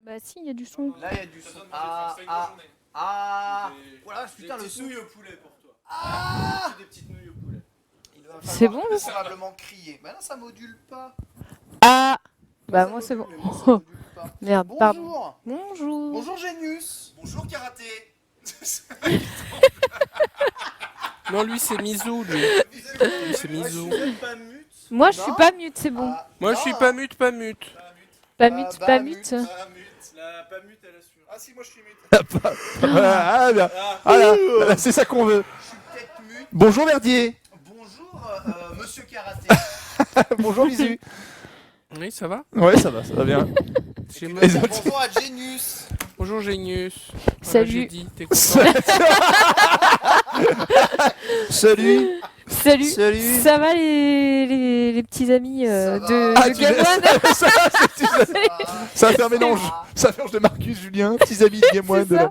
Bah si, il y a du son. Là, il y a du son. Voilà, putain, le son. nouilles au poulet pour toi. Des petites nouilles au poulet. Il va C'est falloir bon, probablement crier. Bah non, ça module pas. Ah Bah Ça moi c'est bon. module, mais moi, ça module pas. Merde, pardon. Bonjour. Bonjour. Bonjour Genius. Bonjour karaté. Non, lui c'est Mizou, lui. Lui c'est Mizou. Pas mute. Moi je suis Non. pas mute, c'est bon. Ah, Moi non, je suis pas mute, pas mute. Pas mute, bah, pas mute. mute. Pas mute. La pas mute, elle assure. Ah si, moi je suis mute. Ah, bien. Voilà, c'est ça qu'on veut. Je suis peut-être mute. Bonjour Verdier. Bonjour Monsieur Karaté. Bonjour Lisu. Oui, ça va. Ouais, ça va bien. J'ai Et mal. puis, bonjour à Genius. Bonjour Génius. Salut. J'ai dit, t'es content. Salut. Salut. Salut. Ça va les petits amis Ça de, va. de Game One Ça va faire mélange. Ça va faire mélange de Marcus, Julien, petits amis de Game One. C'est ça.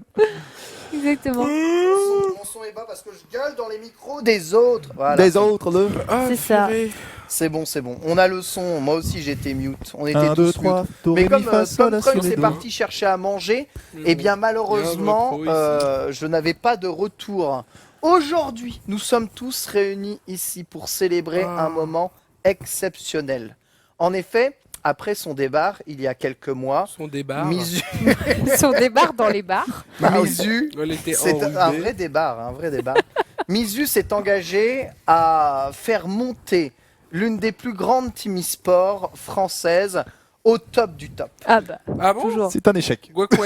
Exactement. Mon son est bas parce que je gueule dans les micros des autres. Voilà. Des autres, le. Ah, C'est ça. purée. C'est bon, c'est bon. On a le son. Moi aussi, j'étais mute. On était 1, tous 2, 3. mute. Do, Mais ré, comme mi, fa, sol, la, Tom si, Crunch ré, est do. parti chercher à manger, eh bien malheureusement, Il y a un gros pro je n'avais pas de retour. Aujourd'hui, nous sommes tous réunis ici pour célébrer Ah. un moment exceptionnel. En effet, après son départ, il y a quelques mois, Son débat. Mizu, Son débarque dans les bars. Mizu Elle était c'est un enrobée. vrai débat, un vrai débat. Mizu s'est engagé à faire monter l'une des plus grandes team e-sport françaises au top du top. Ah bah, Ah bon toujours. C'est un échec. Guac.fr.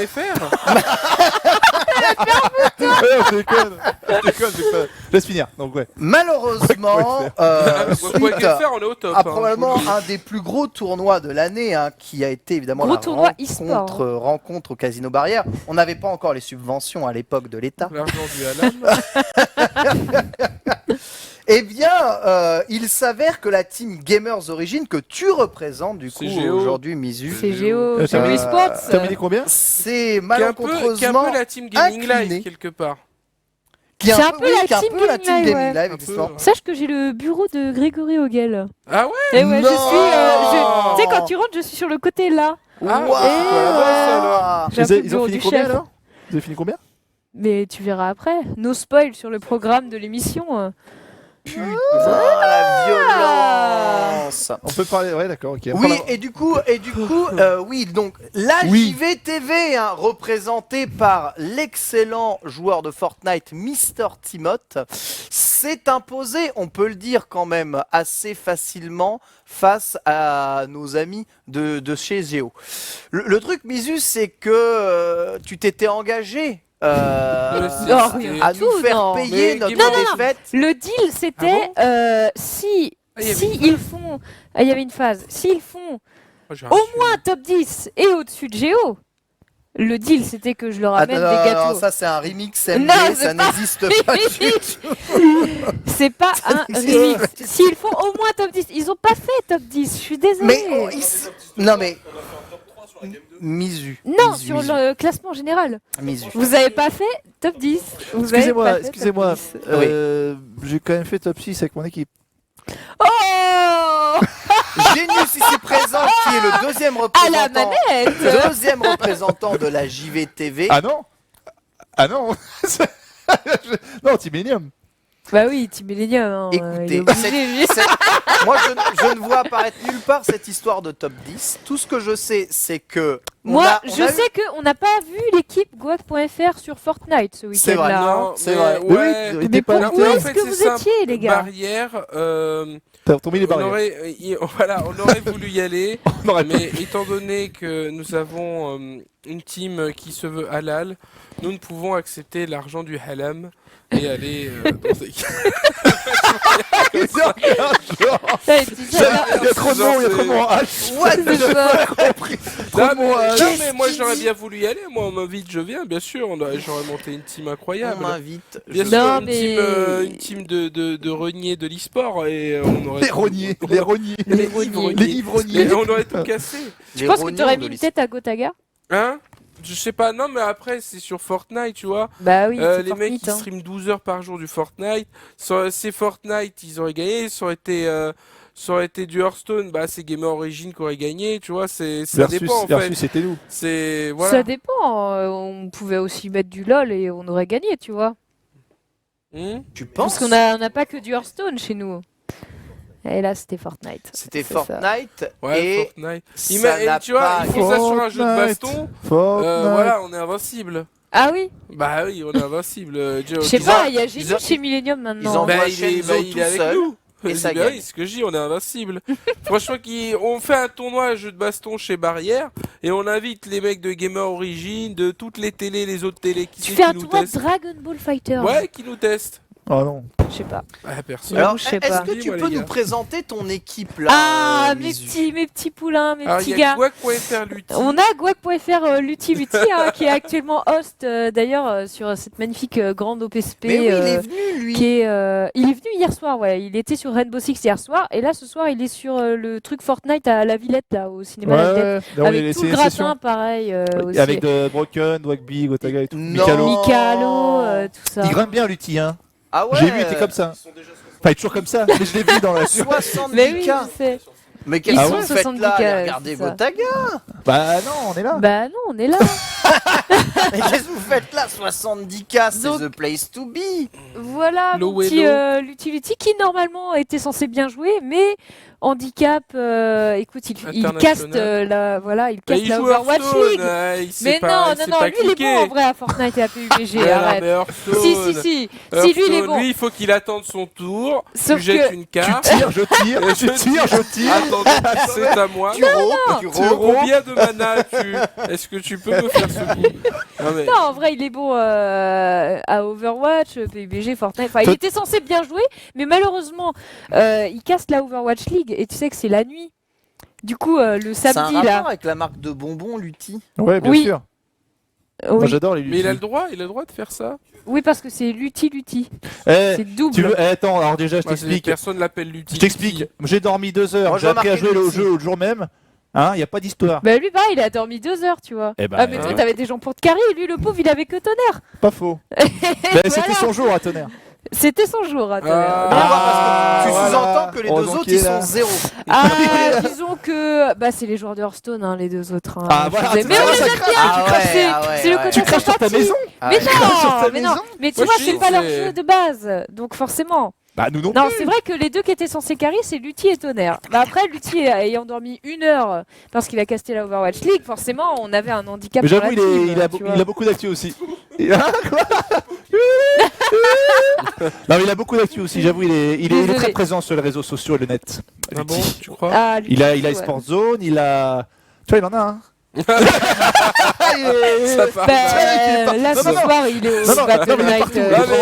Ouais, je déconne. Je déconne. Laisse finir. Donc, ouais. Malheureusement, suite Guac.fr, on est au top. à hein, probablement je vous le dis. un des plus gros tournois de l'année, hein, qui a été évidemment Gros la tournoi e-sport. rencontre au Casino Barrière. On n'avait pas encore les subventions à l'époque de l'État. L'argent du Alan. Eh bien, il s'avère que la team Gamers Origin que tu représentes du coup C'est Géo. aujourd'hui, Mizu, C'est Géo, Euh, Géo t'as- eSports. T'as mis combien c'est Qui est un peu malencontreusement la team Gaming incliné. Live, quelque part. qui est C'est un un peu, peu oui, la qui est un team peu la Gaming team Live, Gaming ouais. Live, Un peu, effectivement. ouais. Sache que j'ai le bureau de Grégory Hogel. Ah ouais. Et ouais, Non. tu sais, quand tu rentres, je suis sur le côté là. Ah, Waouh. bah, c'est pas la base, alors. J'ai un peu le Ils ont bureau fini du combien chef. alors Vous avez fini combien Mais tu verras après. No spoil sur le programme de l'émission. Putain, la violence. On peut parler. Ouais, d'accord, ok. Oui, Enfin, et du coup, oui, donc la Oui. JVTV, hein, représentée par l'excellent joueur de Fortnite, Mister Timoth, s'est imposé, on peut le dire quand même, assez facilement face à nos amis de chez Géo. Le truc, Mizu, c'est que tu t'étais engagé Non, rien à du nous tout, faire non. payer Mais notre dis-moi- défaite. Le deal, c'était si Ah, il y avait si une ils font, ah, il y avait une phase. S'ils font Oh, j'ai au reçu. moins top 10 et au-dessus de Géo, le deal c'était que je leur amène Ah, non, des non, gâteaux. non, ça c'est un remix MD, Non, c'est ça pas- n'existe pas du tout. C'est pas un remix. S'ils font au moins top 10, ils ont pas fait top 10. Je suis désolée. Mais non mais Mizu. Non, Mizu, sur Mizu, le classement général. Mizu. Vous avez pas fait top 10. Vous avez Excusez-moi, pas fait top excusez-moi. 10. J'ai quand même fait top 6 avec mon équipe. Oh Genius ici présent qui est le deuxième À la représentant, manette. deuxième représentant de la JVTV. Ah non Ah non Non, Team Millennium. Bah oui, Team Millennium. Hein, Écoutez, il est obligé, lui. Moi je ne vois apparaître nulle part cette histoire de top 10. Tout ce que je sais c'est que Moi, on je a sais qu'on n'a pas vu l'équipe Guac.fr sur Fortnite ce C'est vrai, week-end-là. Non, c'est mais vrai. Oui, Ouais. il Mais était pas pour là. où en est-ce fait, que c'est vous simple. étiez, les gars Barrière. T'as mis les On barrières. aurait, voilà, on aurait voulu y aller, On aurait mais étant donné que nous avons une team qui se veut halal, nous ne pouvons accepter l'argent du halam et aller dans des... Putain, et tu dis, Ça, il y a trop de mots, il y a trop de mots. Ah, What c'est ça. trop Non, de mots. mais, ah, non, mais moi qu'il j'aurais dit bien voulu y aller, moi on m'invite, je viens, bien sûr, j'aurais monté une team On incroyable. m'invite. Bien je- sûr, Non, une, mais- team, une team de reniers de l'e-sport et on aurait... Les rogniers, les rogniers. Les rogniers. ivrogniers. Les ivrogniers. Et on aurait tout cassé. Je les pense que rognons t'aurais de mis une l'histoire. tête à Gotaga. Hein? Je sais pas, non mais après c'est sur Fortnite, tu vois. Bah oui, c'est Les mecs Fortnite. qui streament 12 heures par jour du Fortnite, c'est Fortnite, ils auraient gagné, ça aurait été ça aurait été du Hearthstone, bah c'est Gamer Origin qui aurait gagné, tu vois, ça dépend en fait. Versus c'était nous. C'est Ça voilà. dépend. On pouvait aussi mettre du LOL et on aurait gagné, tu vois. Tu Parce penses qu'on a pas que du Hearthstone chez nous. Et là, c'était Fortnite. C'était C'est ça. Fortnite Ouais, et Fortnite. ça n'a Tu vois, pas il faut ça sur un jeu de Fortnite. baston. Fortnite. Voilà, on est invincible. Ah oui. Bah oui, on est invincible. Je sais ils pas, ont- il y a ils Génie ont- chez Millennium ils maintenant. ont- Bah, voit il est, Shenzo il tout est avec seul, nous. et ça Bah gagne. oui, ce que je dis, on est invincible. Franchement, on fait un tournoi à jeu de baston chez Barrière et on invite les mecs de Gamer Origin, de toutes les télés, les autres télés Tu qui fais un nous tournoi de testent. Dragon Ball Fighter. Ouais, qui nous testent. Oh non. Je sais pas. Ah, personne. Alors, je sais est-ce pas. que tu Dis-moi, peux les nous gars. présenter ton équipe là Ah, Mizu mes petits poulains, mes Alors, petits il y a gars. Guac.fr Lutti. On a Guac.fr Lutti Lutti qui est actuellement host d'ailleurs sur cette magnifique grande OPSP. Mais oui, il est venu lui. Il est venu hier soir, ouais. Il était sur Rainbow Six hier soir et là ce soir il est sur le truc Fortnite à la Villette là au cinéma La Villette. Là, on est Avec laissé tout le les gratin sessions. pareil aussi. Avec de Broken, Dwagby, Gotaga et tout. Non. Mikalo. Mikalo, tout ça. Il grimpe bien, Lutti, hein. Ah ouais. J'ai vu, il était comme ça. Enfin, il est toujours comme ça, mais je l'ai vu dans la 70K. Mais oui, je sais. Mais qu'est-ce Ils que sont vous faites 70K, là ouais, Regardez c'est ça. Gotaga. Bah non, on est là. Bah non, on est là. Mais qu'est-ce que vous faites là 70K, c'est Donc- the place to be. Voilà, Hello, mon petit hello. Lutti Lutti qui normalement était censé bien jouer, mais handicap, écoute, il International. caste voilà, il Bah, caste il la joue Overwatch Hearthstone, League. il sait Mais pas, non, il non, sait non, pas lui il est cliquer. bon en vrai à Fortnite et à PUBG, Mais non, arrête. mais Hearthstone. Si, lui il est Hearthstone, bon. Lui, il faut qu'il attende son tour. Sauf Tu jettes que- une Tu carte. tires, je tire, tu tires, je tire. Attends, c'est à moi. Tu roules, tu Tu roules. combien de mana tu Est-ce que tu peux me faire ce coup? Non mais Non, en vrai, il est bon à Overwatch, PUBG, Fortnite. Enfin, il Toi- était censé bien jouer, mais malheureusement, il casse la Overwatch League et tu sais que c'est la nuit. Du coup, le C'est un samedi rapport là. avec la marque de bonbons Lutti. Ouais, bien Oui. sûr. Moi, Oui. j'adore les mais il a le Lutti. droit de faire ça. Oui, parce que c'est Lutti. Eh, C'est double. tu veux... attends, alors déjà, je Moi, t'explique. Personne l'appelle Lutti. Je t'explique. J'ai dormi 2 heures. Moi, je J'ai vois appris à marqué jouer le Lutti. jeu le jour même. Hein, y a pas d'histoire. Bah lui, pareil, il a dormi 2 heures, tu vois. Eh ben, Ah, mais toi, ouais. t'avais des gens pour te carrer, et lui, le pauvre, il avait que tonnerre. Pas faux. Voilà. C'était son jour à tonnerre. C'était son jour, à tonnerre. Ah. On va voir parce que tu voilà. sous-entends que les deux Heureusement autres qu'il ils est là. sont 0. Ah, disons que bah c'est les joueurs de Hearthstone, hein, les deux autres. Hein. Ah, Je voilà, sais. tu Mais vois, on les ça aime crache, bien. tu craches. C'est Ah ouais, c'est le ouais. côté Tu craches sur ta sympathie. maison Mais craches sur non, ta mais non. maison Mais tu Moi, vois, je c'est sais, pas leur c'est- jeu de base, donc forcément. Bah, nous non Non, plus. c'est vrai que les deux qui étaient censés carry, c'est Lutti et Tonnerre. Bah après, Lutti ayant dormi 1 heure parce qu'il a casté la Overwatch League, forcément, on avait un handicap. Mais dans j'avoue, la team, il tu vois. a beaucoup d'actu aussi. Hein, quoi Non, mais il a beaucoup d'actu aussi. J'avoue, il est Désolé. très présent sur les réseaux sociaux et le net. Ah bon, Lutti. tu crois? Ah, Lutti, Il a ouais. Sport Zone, il a. Tu vois, il en a un. Ça part Bah, mal. là, Non, ce non, non. soir, il est au Non, non, Battle non, mais il est Night. partout. Non, mais,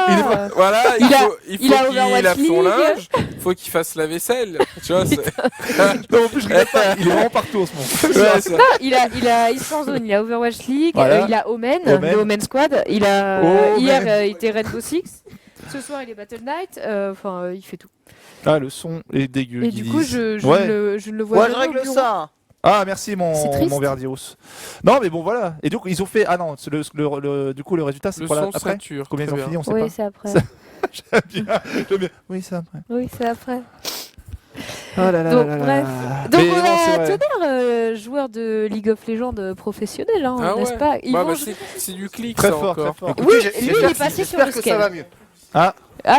il est partout. Voilà, Il a- il il a faut Overwatch qu'il lave son League. linge, faut qu'il fasse la vaisselle. Tu vois, c'est... Non, en plus, je rigole pas. Il est vraiment partout en ce moment. Ouais, ça- Non, il a e-sport zone, il a Overwatch League, Voilà. il a Omen, Omen. le Omen Squad, il a Omen. hier il était Rainbow Six, ce soir il est Battle Night, enfin il fait tout. Ah, le son est dégueu. Et ils du coup disent. je Ouais. ne le vois Ouais, je jamais au règle bureau. ça. Ah, merci C'est triste. mon Verdios. Non, mais bon, voilà. Et donc, ils ont fait. Ah non, du coup, le résultat, c'est Le pour la... son après. sature. Combien ils très ont bien. fini, on sait Oui pas. c'est après. Ça- J'aime bien. Oui, c'est après. Oui c'est après. Oh là là Donc là là bref. là. Donc Mais on non, c'est a vrai. Tonnerre, joueur de League of Legends professionnel, hein, Ah n'est-ce ouais. pas? Ils Bah, vont bah, jouer- c'est du clic, Très ça fort, encore. très fort. Oui, Écoutez, lui, il est passé sur le j'espère que ça scale. va mieux. Ah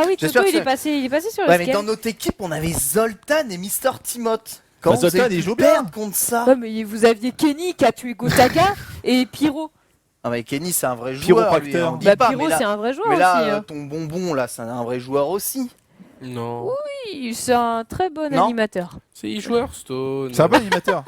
oui, J'espère Toto que il est passé sur le Ouais, mais scale. dans notre équipe, on avait Zoltan et Mister Timoth. Comment Zoltan, vous avez il pu joue bien. perdre contre ça? Ouais, mais vous aviez Kenny qui a tué Gotaga et Pyro. Ah mais Kenny c'est un vrai joueur, lui, Chiropracteur. on dit Bah pas, Pyro mais là, c'est un vrai joueur mais là, aussi. hein. ton bonbon là, c'est un vrai joueur aussi. Non, Oui, c'est un très bon Non. animateur. c'est e-joueur Stone. C'est un bon animateur.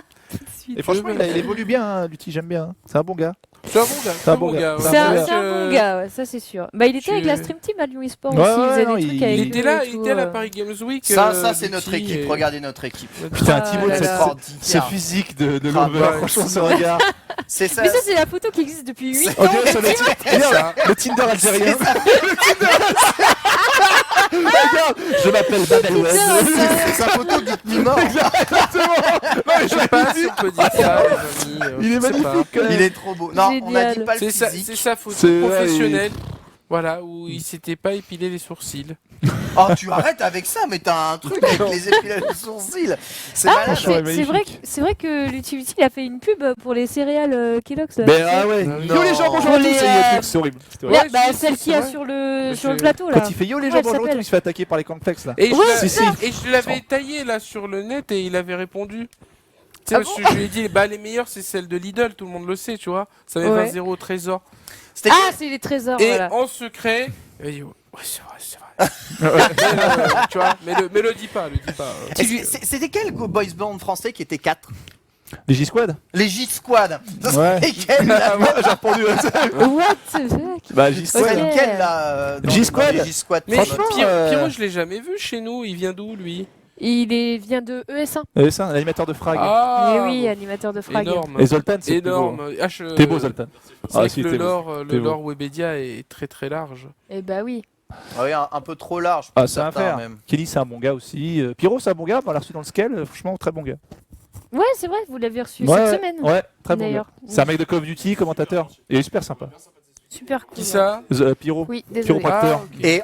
Suite. Et franchement, il évolue bien, hein, Lutti, j'aime bien. C'est un bon gars. C'est un bon gars. C'est un bon gars. ouais. C'est un, Donc, c'est un bon gars, ouais, ça c'est sûr. Bah, il était tu- avec la Stream Team à Lyon eSport Ouais, aussi, ouais, il faisait non, des trucs il- avec Il était eux là, et il tout, était à la Paris Games Week. Ça c'est notre Lutti, équipe. et- Regardez notre équipe. Putain, Ah Thibaut, là ce, là. ce physique de Ah, Lover, ouais. franchement, ce regard. C'est ça. Mais ça, c'est la photo qui existe depuis 8 ans. On dirait sur le, regarde, le Tinder algérien. Regarde, je m'appelle Babel Web. C'est sa photo de mort. Je sais pas si on peut dire ça, les amis. Il est je sais pas. magnifique quand même. Il est trop beau. Non, on a dit Génial. pas le C'est physique. sa photo C'est- professionnelle. Voilà, où il s'était pas épilé les sourcils. Oh, tu arrêtes avec ça, mais t'as un truc avec les épilages de sourcils. C'est malade. franchement, ouais, C'est vrai que Lutti Lutti, il a fait une pub pour les céréales Kellogg's. là. Mais ah ouais, Non. yo les gens, bonjour à Pour tous, les, c'est le truc, c'est horrible. C'était horrible. Ouais, bah, celle qui c'est a vrai. sur le c'est- plateau là. Quand il fait yo les Ouais, gens, elle bonjour à tous, s'appelle. il se fait attaquer par les cornflakes là. Et je, Ouais, l'a- c'est ça. et je l'avais taillé là sur le net et il avait répondu. Tu sais, Ah parce que je lui ai dit, bah les meilleures c'est celles de Lidl, tout le monde le sait, tu vois. Ça met Ouais. 20 € au trésor. C'était Ah, c'est les trésors, Et voilà. en secret, il dit, ouais, c'est vrai, c'est vrai. Tu vois, mais le dis pas, le dis pas. C'était quel boys band français qui était 4? Les J-Squad. Les J-Squad. Ça, Ouais. c'était quel là? Moi j'ai répondu. What the fuck? Bah C'est J-Squad. Ok. quel là J-Squad. dans les J-Squad. Mais Franchement, Pierrot, je l'ai jamais vu chez nous, il vient d'où lui? Vient de ES1. C'est un animateur de frag. Eh oui, animateur de frag. énorme. Et Zoltan, c'est Énorme. T'es beau Zoltan. C'est vrai si, que t'es le beau. lore, T'es beau. Webedia est très très large. Eh bah oui. Ah oui, un peu trop large. Ah pour c'est un certains, frère. même. Kelly c'est un bon gars aussi. Pyro c'est un bon gars, on l'a reçu dans le scale, franchement très bon gars. Ouais, c'est vrai, vous l'avez reçu Ouais, cette semaine. Ouais, très bon gars. D'ailleurs. C'est un mec de Call of Duty, commentateur. Il est super sympa. Super cool. Qui ça? Pyro. Oui, désolé. Chiropracteur. ok. Et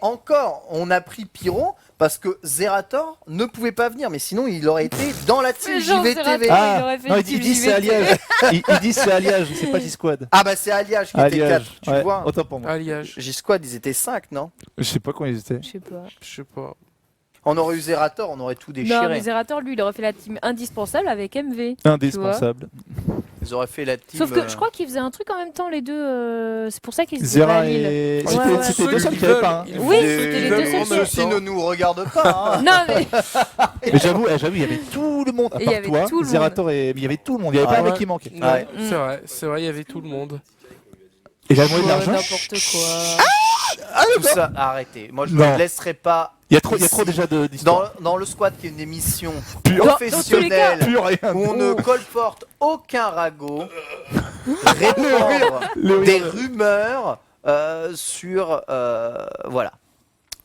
encore, on a pris Pyro parce que Zerator ne pouvait pas venir, mais sinon il aurait été dans la team Mais genre, JVTV. Zerator. Ah, il aurait fait non, une il team dit c'est JVT. Alliage. il dit c'est Alliage, c'est pas J-Squad. Ah bah c'est Alliage qui était 4, tu ouais, vois. autant pour moi. Alliage, J-Squad, ils étaient 5, non? Je sais pas combien ils étaient. Je sais pas. je sais pas. On aurait eu Zerator, on aurait tout Non, déchiré. mais Zerator, lui, il aurait fait la team indispensable avec MV. Indispensable. Ils auraient fait la team. Sauf que je crois qu'ils faisaient un truc en même temps, les deux. C'est pour ça qu'ils se disaient Zera à Lille. et. Ouais, C'était ouais. c'était deux Ceux seuls qui qui avaient veulent, pas. Hein. ils Oui, veulent- c'était les ils deux veulent seuls. en même Ceci temps. ne nous regarde pas. Hein. Non, mais. Mais j'avoue, il y avait tout le monde. À Et il y part avait toi, tout le Zerator et. Mais il y avait tout le monde. Il y avait Ah pas un ouais. mec qui manquait. Ouais, Ouais. c'est vrai, il y avait tout le monde. Et il a demandé de Ouais, l'argent. n'importe quoi. Tout ça, arrêtez. Moi, je Non. ne laisserai pas. Il y a trop déjà d'histoires. Dans le squad, qui est une émission Pur. professionnelle Plus rien. où on ne colporte aucun ragot, répandre des rumeurs sur voilà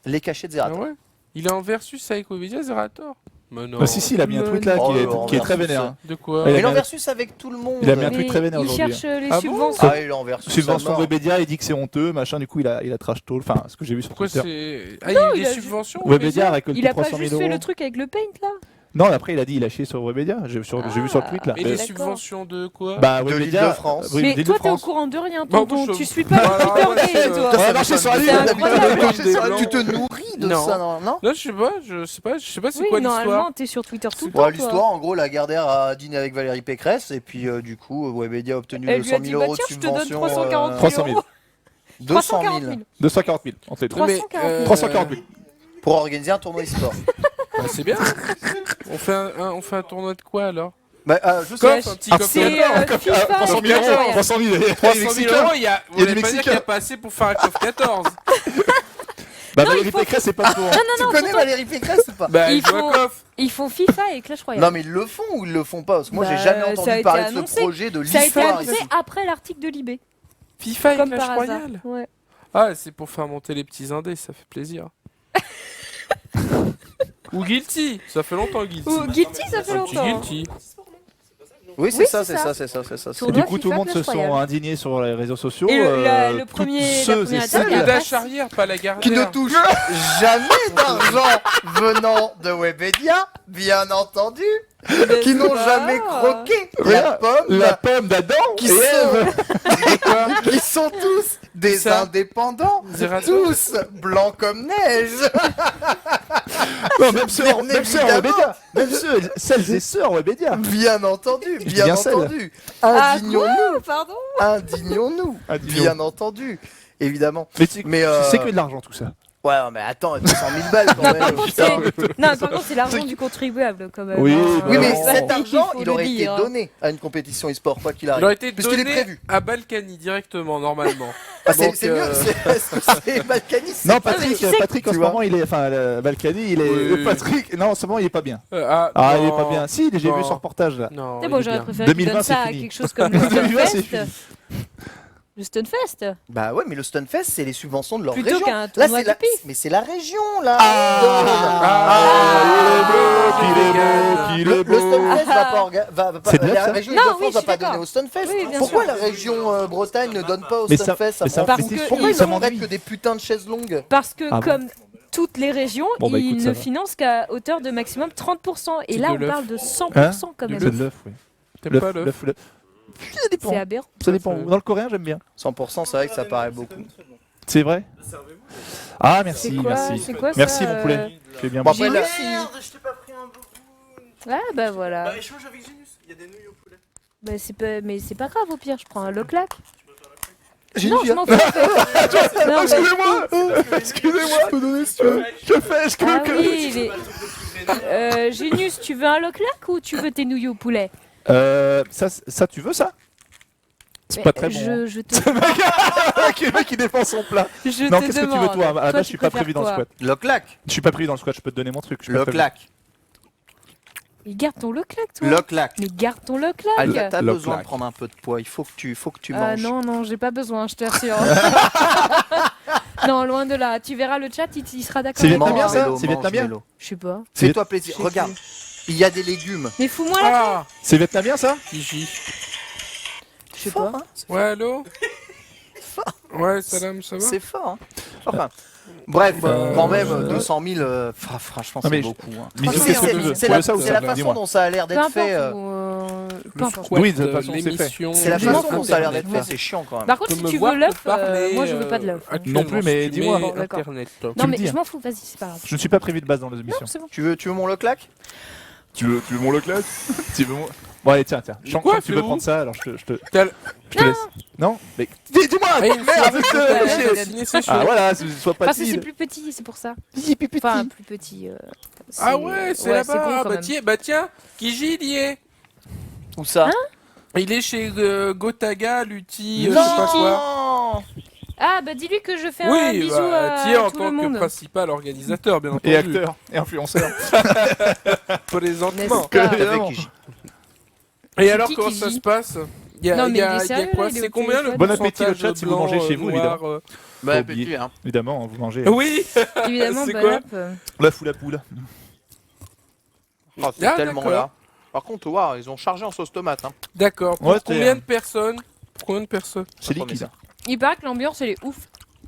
les cachets de Ah Zerator. ouais? Il est en versus avec Webedia Zerator? Mais non. Ah, si, il a mis un tweet là Oh, qui est versus. très vénère. Hein. De quoi? Ouais, Mais il est en a- versus avec tout le monde. Il a mis un Mais tweet très vénère il aujourd'hui. cherche les Ah bon subventions. Ah, il est en versus. Subvention à mort. Webedia, il dit que c'est honteux, machin, du coup il a trash talk, enfin ce que j'ai vu sur Pourquoi Twitter. c'est. Ah, Non, il y il a a des subventions Webedia a récolté Il a pas 300 juste 000 fait euros. le truc avec le paint là? Non, après il a dit il a chié sur Webedia, j'ai vu sur le tweet là. Mais Ah, les d'accord. subventions de quoi? Bah De Webedia, l'Île-de-France. oui, Mais toi, t'es au d'Île-de-France. courant de rien, Bon, tonton. je- Tu suis pas Voilà, le ouais, Twitter Game, toi. On va marcher sur la C'est lune, incroyable. Tu te nourris de Non. ça, non? Non, je sais pas c'est Oui, quoi l'histoire. normalement, t'es sur Twitter tout le Ouais, temps. l'histoire, en gros, Lagardère a dîné avec Valérie Pécresse et puis du coup, Webedia a obtenu Elle lui 200 a dit 000 bah euros de tiens, je te donne subvention. 340 300 000. 200 000 240 000 entre les deux. Non, mais, 340 000. pour organiser un tournoi e-sport. Bah, c'est bien. On fait un tournoi de quoi alors? Bah, je Coff, sais. un petit Ah, coff. C'est FIFA 300 et 000 Clash euros, Royale. 300 000. 300 000 euros, il y a. Vous Il y a voulez des pas dire Mexicains. qu'il n'y a pas assez pour faire un coff 14? Bah Non, Valérie il faut- Pécresse c'est pas pour. Tu connais Valérie Pécresse ou pas? Bah, Il il faut un faut- coff. Ils font FIFA et Clash Royale. Non, mais ils le font ou ils le font pas? Parce que moi, Bah, j'ai jamais ça a entendu été parler de annoncé. ce projet, de Ça a été l'histoire annoncé ici. après l'article de Libé. FIFA et Comme Clash par hasard. Royale. Ouais. Ah, c'est pour faire monter les petits indés, ça fait plaisir. Ou Guilty, ça fait longtemps Guilty. Ou Guilty, ça fait Un petit longtemps. Guilty. Oui, c'est Oui, ça, c'est c'est ça. ça, c'est ça, c'est ça. Et Tournoi du coup tout le FIFA monde se Clash sont Royale. indignés sur les réseaux sociaux. Et le toutes premier- la ceux première et attaque, celles elle Le a dash arrière, pas la garde. Qui ne touche jamais d'argent venant de Webedia, bien entendu, qui n'ont jamais croqué la pomme d'Adam qui et sont, Ève. qui sont tous des Ça. indépendants, Zerator. tous blancs comme neige. Non, même ceux en Bien Webedia. évidemment. Même celles et ceux en Webedia. Bien entendu, dis bien bien celle. entendu. Ah, Indignons-nous, Pardon. indignons-nous, Indignons. bien entendu, évidemment. Mais c'est que de l'argent tout ça. Ouais, mais attends, 200 000 balles quand Non, même. par contre, putain. Non, par contre, c'est l'argent du contribuable quand même. Oui, hein. Oui, mais Non. cet argent, faut il le aurait été dire. donné à une compétition e-sport, quoi qu'il Il arrive. aurait été Parce qu'il est donné prévu. à Balkany directement, normalement. Ah, c'est Donc, c'est mieux, est-ce que c'est Balkany? Non, mais Patrick, tu sais- Patrick en tu ce vois. moment, il est. Enfin, Balkany, il est. Oui. Patrick, non, en ce moment, il est pas bien. Ah, Ah, non. il est pas bien. Si, j'ai Non. vu son reportage là. Non, C'est il bon, est j'aurais bien. préféré qu'il 2020, donne ça c'est à fini. quelque chose comme le 2020, c'est Stunfest. fini. Le Stunfest. Bah ouais, mais le Stunfest, c'est les subventions de leur Plutôt région. qu'un Là, tournoi c'est de la... pif. Mais c'est la région, là. Il est Le beau. Stunfest va pas C'est de la neuf, ça région Non, Île-de-France oui, je va suis pas d'accord. donner au Stunfest. Oui, bien Pourquoi sûr. la région Bretagne ne donne pas au Mais ça- Stunfest? mais ça Parce fait- que Pourquoi ils ils en ont- prêtent que des putains de chaises longues? Parce que Ah bon comme toutes les régions, Bon, bah, il écoute, ça ne va. finance qu'à hauteur de maximum 30%. Et C'est là, de on l'œuf. parle de 100% quand C'est même. de l'œuf, oui. T'aimes pas l'œuf l'œuf. Ça dépend. C'est aberrant. Ça dépend. Dans le coréen, j'aime bien. 100%, c'est vrai que ça paraît beaucoup. C'est vrai. Ah, merci, C'est quoi, merci. c'est quoi Merci, ça, mon poulet. Tu es bien Bon, bon. après, là, Je t'ai pas pris un boboon. Ah bah voilà. Bah, échange avec Génus. Il y a des nouilles au poulet. Bah, mais c'est pas grave au pire, je prends un Leclac. J'ai Non, une je m'en fous. en fait. Non, mais- Excusez-moi. Excusez-moi. Je peux donner si tu veux. Je fais ce que Ah que- oui, Génius, tu veux un Leclac ou tu veux tes nouilles au poulet? Ça, tu veux ça? C'est Mais pas très bon. hein. je te, Le mec, il défend son plat. je Non, te qu'est-ce que tu veux, demande. toi? Ah, là, Toi, je suis pas préfères prévu dans le quoi squat. Le clac. Je suis pas prévu dans le squat, je peux te donner mon truc. je suis Le pas prévu. clac. Mais garde ton Leclac, toi. Le clac. Mais garde ton Leclac. Ah, t'as Le besoin clac. de prendre un peu de poids. Il faut que tu Ah manges. non, j'ai pas besoin, je t'assure. Non, loin de là. Tu verras le chat, il sera d'accord C'est avec vietnamien, moi. ça Mange-le, C'est vietnamien mange-le. Je sais pas. Fais-toi plaisir. Je sais Regarde, plus. il y a des légumes. Mais fous-moi la paix. Ah C'est vietnamien, ça? Gigi. Je sais pas. Ouais, allô Ouais, salam, ça va C'est fort. Hein. Enfin, bref, Bah, quand même, 200 000, franchement, Non, mais c'est je- beaucoup. Hein. Bisous, C'est- qu'est-ce que c'est- tu veux? C'est Tu la, veux ça ou c'est ça? la façon Dis-moi. dont ça a l'air Peu d'être importe. fait. Le importe. squat Oui, de toute de façon, c'est fait. l'émission. C'est la Je m'en façon fous. dont ça a l'air d'être Internet. fait. C'est chiant quand même. Par contre, Peux si me tu voir veux l'œuf, te parler, moi je veux pas de l'œuf. actuellement, Non plus, mais si tu dis-moi. mets Bon, d'accord. Internet. Non, me mais dis. je m'en fous, vas-y, c'est pas grave. Je ne suis pas prévu de base dans les Non, émissions. c'est bon. Tu veux mon le clac? Tu veux mon Leclerc? Tu veux mon... Bon, allez, tiens. Je sens Quoi, que tu c'est veux où prendre ça, alors je te T'as le- laisse. Non? Mais dis-moi! Ah, il me Merde, semble que c'est- t'as c'est- signé, c'est chaud. Ah voilà, sois pas Parce que c'est timide. plus petit, c'est pour ça. Si, plus petit. Enfin, plus petit. Ah ouais, c'est là-bas. bon, Ah, quand même. bah tiens, Kiji, il y est. Où ça? Il est chez Gotaga, Lutti, je sais pas quoi. Non. Ah, bah dis-lui que je fais un Oui, bisou bah, à tiens, en tout le tant que monde. principal organisateur, bien entendu. Et acteur, et influenceur. Présentement. N'est-ce pas Avec qui Et C'est alors, qui comment qui ça dit se passe Il y a, Non, mais il y a- il est il y a sérieux, quoi là, il est C'est au combien le téléphone. Bon appétit, le pourcentage chat, si vous blanc, mangez chez vous, noir, Bah, oublié. petit, hein. Évidemment, vous mangez. Oui Évidemment, C'est bon quoi app. La foule à poule. Oh, c'est Ah, tellement d'accord. là. Par contre, waouh, ils ont chargé en sauce tomate. Hein. D'accord. Pour Ouais, c'était, combien de personnes C'est Pas liquide. ça. Il paraît que l'ambiance, elle est ouf.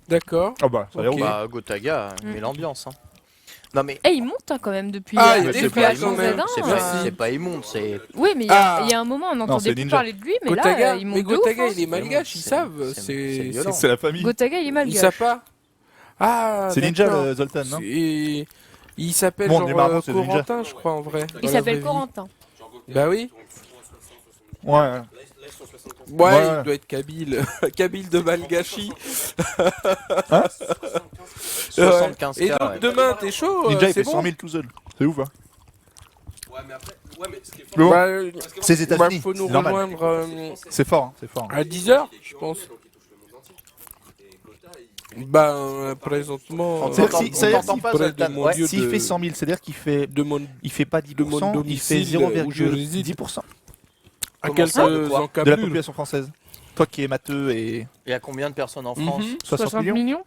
D'accord. Ah bah, ça a l'air Ok. ouf. Bah, Gotaga, met l'ambiance. Hein. Non mais. Eh, il monte hein, quand même depuis. Ah, il y a mais des c'est depuis pas flashs quand H1Z1, même. C'est euh, pas, c'est pas immonde, c'est. Oui, mais Ah. il y a un moment, on n'entendait c'est plus Ninja. parler de lui, mais Gotaga, là, il monte mais de ouf. Gotaga, hein. il est malgache, ils C'est- savent. c'est C'est violent. C'est la famille. Gotaga, il est Ils malgache. savent pas. Ah, C'est Ninja, d'accord. le Zoltan, non? Et il s'appelle Bon, genre les marmots, c'est Ninja. Corentin, je crois, en vrai. Il dans la s'appelle vraie vie. Corentin. Bah oui. Ouais. Ouais, Ouais. il doit être Kabyle. Kabyle de Malgachi. 75 Et k. donc demain, t'es chaud Ninja, il c'est fait bon 100 000 tout seul. C'est ouf, hein. Ouais, mais après. Ouais, mais ce qui est fort. Bon. Bah, C'est les États-Unis. faut nous c'est normal. rejoindre C'est fort, hein, c'est fort. à 10h, je pense. Bah, présentement, On C'est-à-dire t'entend que si- c'est-à-dire t'entend pas, près de Zoltan. mon Ouais. Dieu. S'il de- fait 100 000, c'est-à-dire qu'il fait... de mon Il fait pas 10%, mon il fait domicile où je réside. 0,10% à Comment quelques ça, de quoi de la encablures. population française. Toi qui es matheux et Il y a combien de personnes en France? Mhm. 60 millions millions.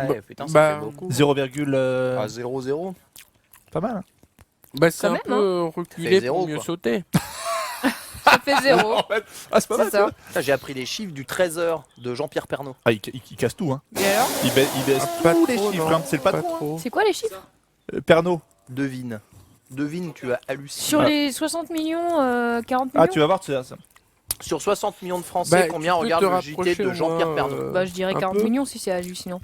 Ouais, putain, ça Bah, fait beaucoup. 0, Ah, 0-0. pas mal. Hein. Bah, c'est Quand un même, peu Fait reculé zéro, pour mieux quoi. sauter. Ça fait 0. Ah, c'est pas C'est mal, ça. Putain, j'ai appris les chiffres du trésor de Jean-Pierre Pernaut. Ah, il casse tout, hein. Et alors Il baisse Pas tous les trop, chiffres, non. hein. C'est le Pas patron. trop. C'est quoi les chiffres Pernod. Devine. Devine, tu as halluciné. Sur Ah. les 60 millions, 40 millions Ah, tu vas voir, c'est ça. Sur 60 millions de Français, Bah, combien tu peux regardent te le JT rapprocher de au Jean-Pierre moins, Pernaut Bah, je dirais un 40 peu. millions si c'est hallucinant.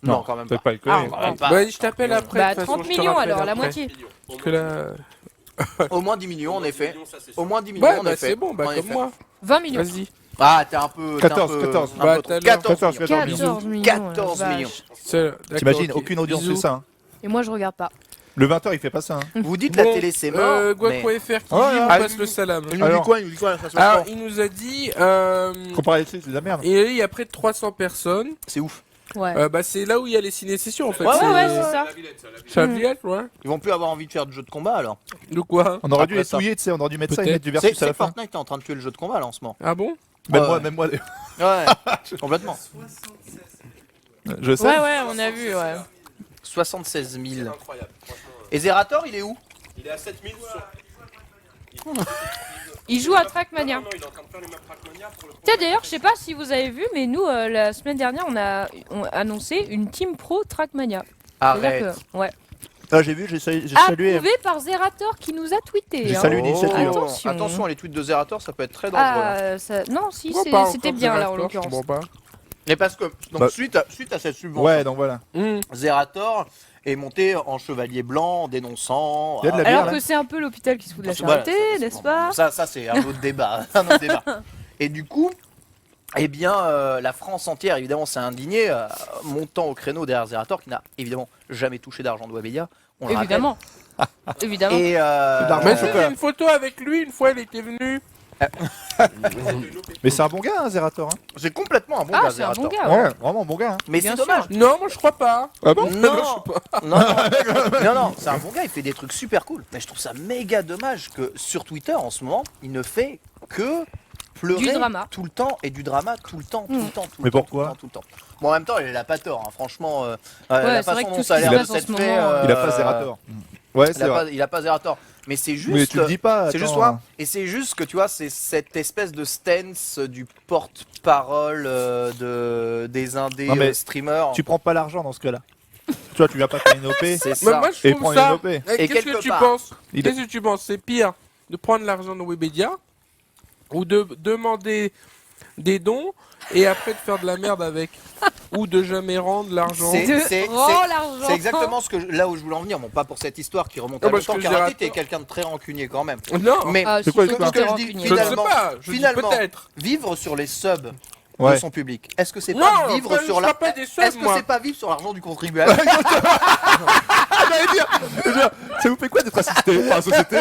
Non, quand même peut pas. pas déconner. quand même pas. Bah, je t'appelle après. Bah, de toute façon, 30 je te millions rappelle alors, la après. moitié. Parce que là... Au moins 10 millions, en effet. Au moins 10 millions, Ouais, en bah, effet. c'est bon, bah, En comme effet. moi. 20 millions. Vas-y. Ah, t'es un peu. t'es un 14, peu- 14. un Bah, peu tout à trop. l'heure. 14 14 millions. 14 millions. 14 la millions. vache. D'accord, T'imagines, ok. aucune audience Bisous. fait ça. Hein. Et moi, je regarde pas. Le 20h, il fait pas ça. Hein. Vous dites la Bon, télé, c'est mort. mais- Guac.fr qui Ouais, dit, on ah, passe le salam. Il nous Alors. dit quoi? Il nous dit quoi? Ça se passe Alors, pas. il nous a dit... Comparé à c'est de la merde. Et il y a près de 300 personnes. C'est ouf. Ouais. Bah, c'est là où il y a les ciné-sessions, en fait. Ouais, Ouais, ouais, c'est ça. C'est à Villette, ouais. Ils vont plus avoir envie de faire de jeu de combat alors. De quoi On aurait dû Après les ça. souiller, tu sais, on aurait dû mettre ça et Peut-être. mettre du C'est versus à la fin. Fortnite qui est en train de tuer le jeu de combat là en ce moment. Ah bon Même Ouais, moi, ouais. même moi. Ouais, complètement. Je sais. Ouais, ouais, on a vu, ouais. 76 000. Et Zerator, il est où? Il est à 7000 sur. Il joue à Trackmania. Non, il est en train de faire les maps Trackmania pour le Tiens, d'ailleurs, je sais pas si vous avez vu, mais nous, la semaine dernière, on a annoncé une team pro Trackmania. Arrête. C'est-à-dire que- ouais. Ah, j'ai vu, j'ai salué. Approuvé par Zerator qui nous a tweeté. J'ai hein. salué l'initiative. Attention. Attention, les tweets de Zerator, ça peut être très dangereux. hein. Non, si, Pourquoi pas c'était encore bien là en Zerator, je l'occurrence. comprends pas. Mais parce que, donc, Bah. suite à cette subvention, Ouais, donc voilà. Zerator est monté en chevalier blanc, dénonçant. Il y a de la bière, Alors là. que c'est un peu l'hôpital qui se fout de la Voilà, charité, ça, n'est-ce pas Ça, c'est un autre débat. un autre débat. Et du coup, eh bien, la France entière, évidemment, s'est indignée, montant au créneau derrière Zerator, qui n'a évidemment jamais touché d'argent de Webedia. On le rappelle. Évidemment. Évidemment. Et d'argent. Mais c'est j'ai quoi fait une photo avec lui une fois, il était venu. Mais c'est un bon gars, hein, Zerator. Hein. c'est complètement un bon Ah, gars, c'est un bon Zerator. gars. Ouais, vraiment bon gars. Hein. Mais Bien c'est sûr. dommage. Non, moi je crois pas. Ah bon Non, non, c'est un bon gars, il fait des trucs super cool. Mais je trouve ça méga dommage que sur Twitter en ce moment, il ne fait que pleurer Du drama. tout le temps et du drama tout le temps, tout le temps, tout Mais le temps, pourquoi tout le temps. Bon, en même temps, il a pas tort, hein. Franchement, Ouais, la c'est vrai façon que dont tout ce ça a qui l'air se de passe en s'être ce fait, moment, Il a pas Zerator. Ouais, c'est vrai. il a pas Zerator. Mais c'est juste. Mais tu le dis pas. C'est juste attends. toi. Et c'est juste que tu vois, c'est cette espèce de stance du porte-parole des indés Non, mais streamers. Tu prends pas l'argent dans ce cas-là. Tu vois, tu viens pas faire une OP. C'est Mais ça. moi je Et trouve prends une ça. OP. Eh, Et Qu'est-ce que quelque tu part- penses Il- Qu'est-ce que tu penses C'est pire de prendre l'argent de Webedia ou de demander des dons et après de faire de la merde avec ou de jamais rendre l'argent. C'est- l'argent. C'est exactement là où je voulais en venir. Bon, pas pour cette histoire qui remonte à Non, parce longtemps, que car Zerator- t'es quelqu'un de très rancunier quand même. Non, Mais Ah, C'est si, quoi c'est l'histoire très Ce que je dis, rancunier. je ne sais finalement- pas. Je dis finalement, peut-être. vivre sur les subs Ouais. de son public, est-ce que c'est Non, pas vivre moi, je sur ferai la... pas des subs, Est-ce que moi. c'est pas vivre sur l'argent du contribuable? J'allais dire, ça vous fait quoi d'être assisté par la société?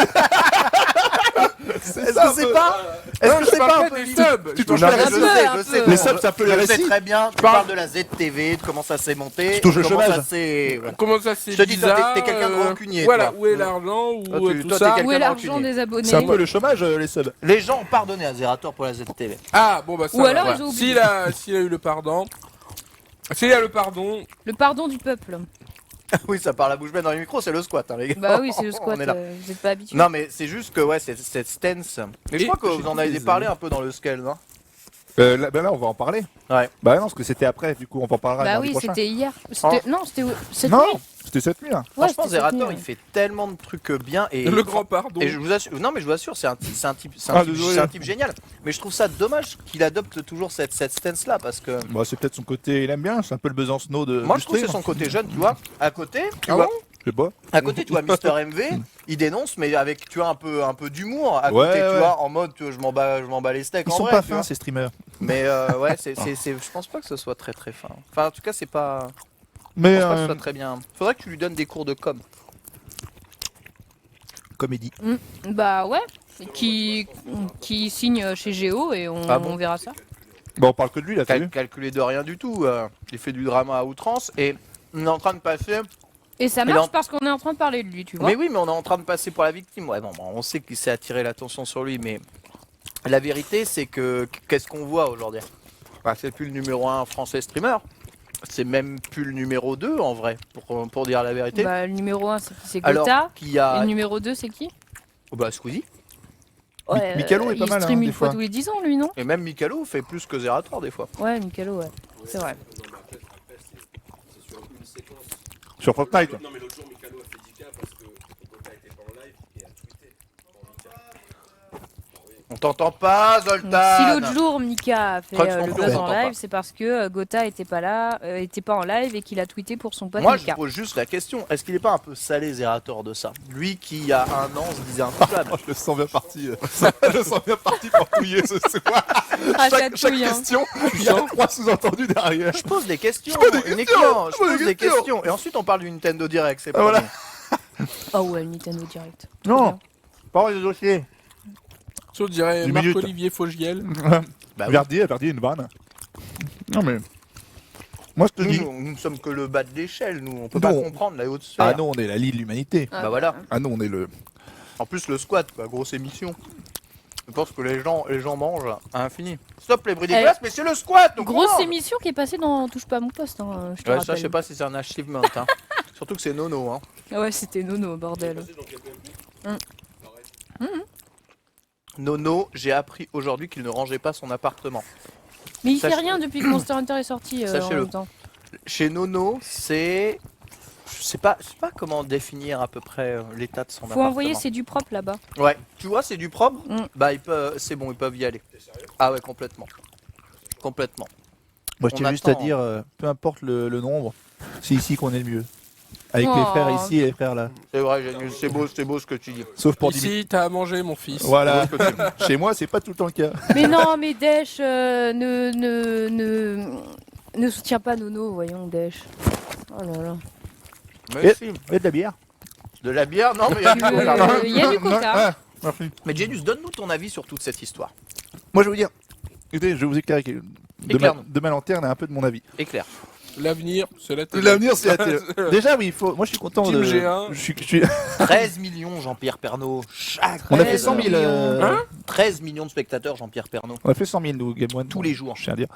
Est-ce que c'est pas... Est-ce Non, que je c'est pas un parle peu des vivre? subs. Tu touches Non, pas mais les je peu, sais, un je peu. sais. Les subs, c'est un peu les Je sais récits. très bien, tu Parle- parles de la ZTV, de comment ça s'est monté, touches le comment chômage. ça s'est... voilà. Comment ça c'est Je te dis, toi, bizarre, t'es quelqu'un de rancunier, Voilà, toi. où est l'argent ou Toi, tu- tout toi, t'es ça. quelqu'un Où est de l'argent rancunier. des abonnés C'est un peu le chômage, les subs. Les gens ont pardonné à Zerator pour la ZTV. Ah bon bah ça. Ou va, alors, voilà. ils ont oublié. S'il a eu le pardon. S'il a le pardon. Le pardon du peuple. Oui, ça parle à bouche bée dans les micros, c'est le squat, hein, les gars. Bah oui, c'est le squat. On est là. Vous êtes pas habitués. Non, mais c'est juste que, ouais, cette stance. Mais je Et crois que j'ai vous en tous avez les parlé amis. un peu dans le scale, non? Là, on va en parler. Ouais. Bah non, parce que c'était après, du coup, on en parlera Bah mardi oui, prochain. c'était hier. Non, c'était cette Non, nuit. c'était cette nuit, là. Ouais, Franchement, c'était cette Zerator, nuit, il fait tellement de trucs bien. Et Le grand pardon. Et je vous assure, non mais je vous assure, c'est un type, Ah, désolé. c'est un type génial. Mais je trouve ça dommage qu'il adopte toujours cette stance là parce que Bah, c'est peut-être son côté, il aime bien, c'est un peu le Besancenot de. moi du je trouve que c'est stream. son côté jeune, tu vois. À côté, tu Ah vois, bon Je sais pas. à côté, tu vois Mister MV, il dénonce mais avec tu vois un peu d'humour. À Ouais, côté, tu ouais. vois, en mode tu vois, je m'en bats les steaks. Ils en sont vrai, pas tu vois. fins, ces streamers. Mais ouais, je pense pas que ce soit très très fin. Enfin, en tout cas, c'est pas. Mais Je pense pas que ce soit très bien. Faudrait que tu lui donnes des cours de com. comédie. Bah ouais. Qui signe chez Géo et Ah bon on verra ça. Bah, on parle que de lui, là, t'as vu? Calculé de rien du tout. Il fait du drama à outrance et on est en train de passer. Et ça Mais marche non. parce qu'on est en train de parler de lui, tu vois. Mais oui, mais on est en train de passer pour la victime. Ouais, bon, on sait qu'il s'est attiré l'attention sur lui, mais la vérité, c'est que qu'est-ce qu'on voit aujourd'hui? Bah, c'est plus le numéro 1 français streamer. C'est même plus le numéro 2 en vrai, pour dire la vérité. Bah, le numéro 1, c'est Alors, Gotha. qui Et a. le numéro 2, c'est qui Oh, bah, Squeezie. Ouais, Mikalo est pas il mal, hein, stream des une fois fois. tous les 10 ans, lui, non Et même Mikalo fait plus que Zerator des fois. Ouais, Mikalo, ouais. C'est vrai. C'est sur une séquence. Sur Fortnite. Non, mais l'autre jour, Mikalo a fait 10K parce que Gotha était pas en live et a tweeté. On t'entend pas, Donc, Zoltan. si l'autre jour Mika a fait Crois que je le m'en buzz fous, en on live, t'entend c'est parce que Gotha était pas là, était pas en live et qu'il a tweeté pour son pote Moi, je Mika. pose juste la question est-ce qu'il est pas un peu salé Zerator de ça? Lui qui, il y a un an, se disait intouchable. Oh, je le sens bien parti. Je le sens bien parti pour touiller ce soir. Ah, ça chaque touille, hein. question, il y a 3 sous-entendus derrière. Je pose des questions, pose des uniquement. questions, Je pose des questions. Et ensuite, on parle du Nintendo Direct, c'est pas voilà. vrai. Oh ouais, Nintendo Direct. Non, parole de dossier. Je dirais 10 minutes. Marc-Olivier Fogiel. Bah oui. Verdi, une vanne. Non mais. Moi je te dis. Nous ne sommes que le bas de l'échelle, nous. On peut Non. pas comprendre la haute sphère. Ah non, on est la lie de l'humanité. Bah voilà. Ah non, on est le. En plus, le squat, quoi, grosse émission. Je pense que les gens mangent à infini. Stop les bruits des Eh, glaces, mais c'est le squat donc on Grosse mange. émission qui est passée dans Touche pas à mon poste, hein, je te Ouais, rappelle. ça, je sais pas si c'est un achievement. Hein. Surtout que c'est Nono. Hein. Ah ouais, c'était Nono, bordel. Nono, j'ai appris aujourd'hui qu'il ne rangeait pas son appartement. Mais il fait Sache- rien depuis que Monster Hunter est sorti en Sachez-le. même temps. Chez Nono, c'est... Je sais pas comment définir à peu près l'état de son Faut appartement. envoyer, c'est du propre là-bas. Ouais, tu vois, c'est du propre. Mm. Bah, c'est bon, ils peuvent y aller. Ah ouais, complètement. Complètement. Moi, je On tiens juste à attend. dire, peu importe le nombre, c'est ici qu'on est le mieux. Avec les Oh. frères ici et les frères là. C'est vrai, Janus, c'est beau ce que tu dis. Sauf pour 10 000. Ici, t'as à manger, mon fils. Voilà. Chez moi, c'est pas tout le temps le cas. Mais non, mais Desch ne soutient pas Nono, voyons Desch. Oh là là. Merci. Et de la bière. De la bière. Non, mais il y a du Tu veux- coca. Il y a du coca. Ah, merci. Mais Janus, donne-nous ton avis sur toute cette histoire. Moi, je vais vous dire. Écoutez, je vais vous éclairer. Éclaire-nous. De ma lanterne et un peu de mon avis. Éclair. L'avenir, c'est la télé. L'avenir, c'est la télé. Déjà, oui, il faut. Moi, je suis content Team de. G1. Je suis- 13 millions, Jean-Pierre Pernaut. Chaque On a fait 13 100 000. Hein 13 millions de spectateurs, Jean-Pierre Pernaut. On a fait 100 000, nous, Game One. Tous les jours. Je tiens à dire.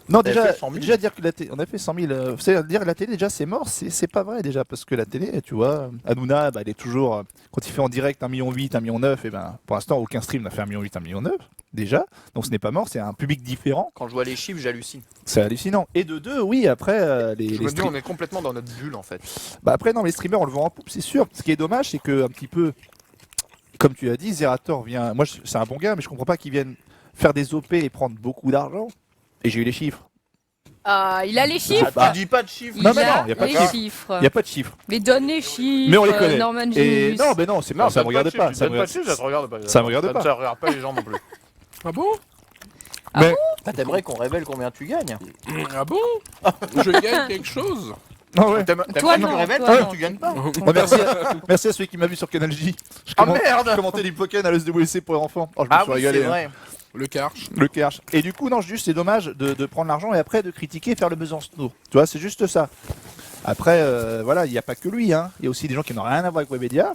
Non, avez déjà, fait 100 000? déjà dire que la télé. On a fait 100 000. C'est dire que la télé, déjà, c'est mort. C'est pas vrai, déjà. Parce que la télé, tu vois, Hanouna, bah, elle est toujours. Quand il fait en direct 1,8 million, 1,9 million, et ben, pour l'instant, aucun stream n'a fait 1,8 million, 1,9 million, déjà. Donc, ce n'est pas mort. C'est un public différent. Quand je vois les chiffres, j'hallucine. C'est hallucinant. Et de deux, oui, après, les Je me dis, stream- on est complètement dans notre bulle en fait. Bah après, non, les streamers, on le vend en poupe, c'est sûr. Ce qui est dommage, c'est que, un petit peu, comme tu as dit, Zerator vient. Moi, c'est un bon gars, mais je comprends pas qu'il vienne faire des OP et prendre beaucoup d'argent. Et j'ai eu les chiffres. Ah, il a les chiffres. Tu dis pas de chiffres. Il Non, mais a non, y a pas de les chiffres. chiffres. Il n'y a pas de chiffres. Mais donne les chiffres. Mais on les connaît. Norman Et Genius. non, mais non, c'est pas, ça me regarde pas. Ça me regarde- ça te regarde pas. Ça me regarde pas. Ça regarde pas les gens non plus. Ah bon? Mais Ah, t'aimerais qu'on révèle combien tu gagnes? Ah bon? Je gagne quelque chose? non, ouais. T'aimerais Toi, qu'on non, révèle toi, combien non. tu gagnes pas? Oh, merci à celui qui m'a vu sur Canal J. Je Ah commente- merde! je commentais l'Hippoken à l'ESWC pour les enfants. Oh, je me Ah suis oui, régalé. c'est hein. vrai. Le Karch. Le cash. Et du coup, non, juste, c'est dommage de prendre l'argent et après de critiquer et faire le Besançon. Tu vois, c'est juste ça. Après, voilà, il n'y a pas que lui. Hein. Il y a aussi des gens qui n'ont rien à voir avec Webedia,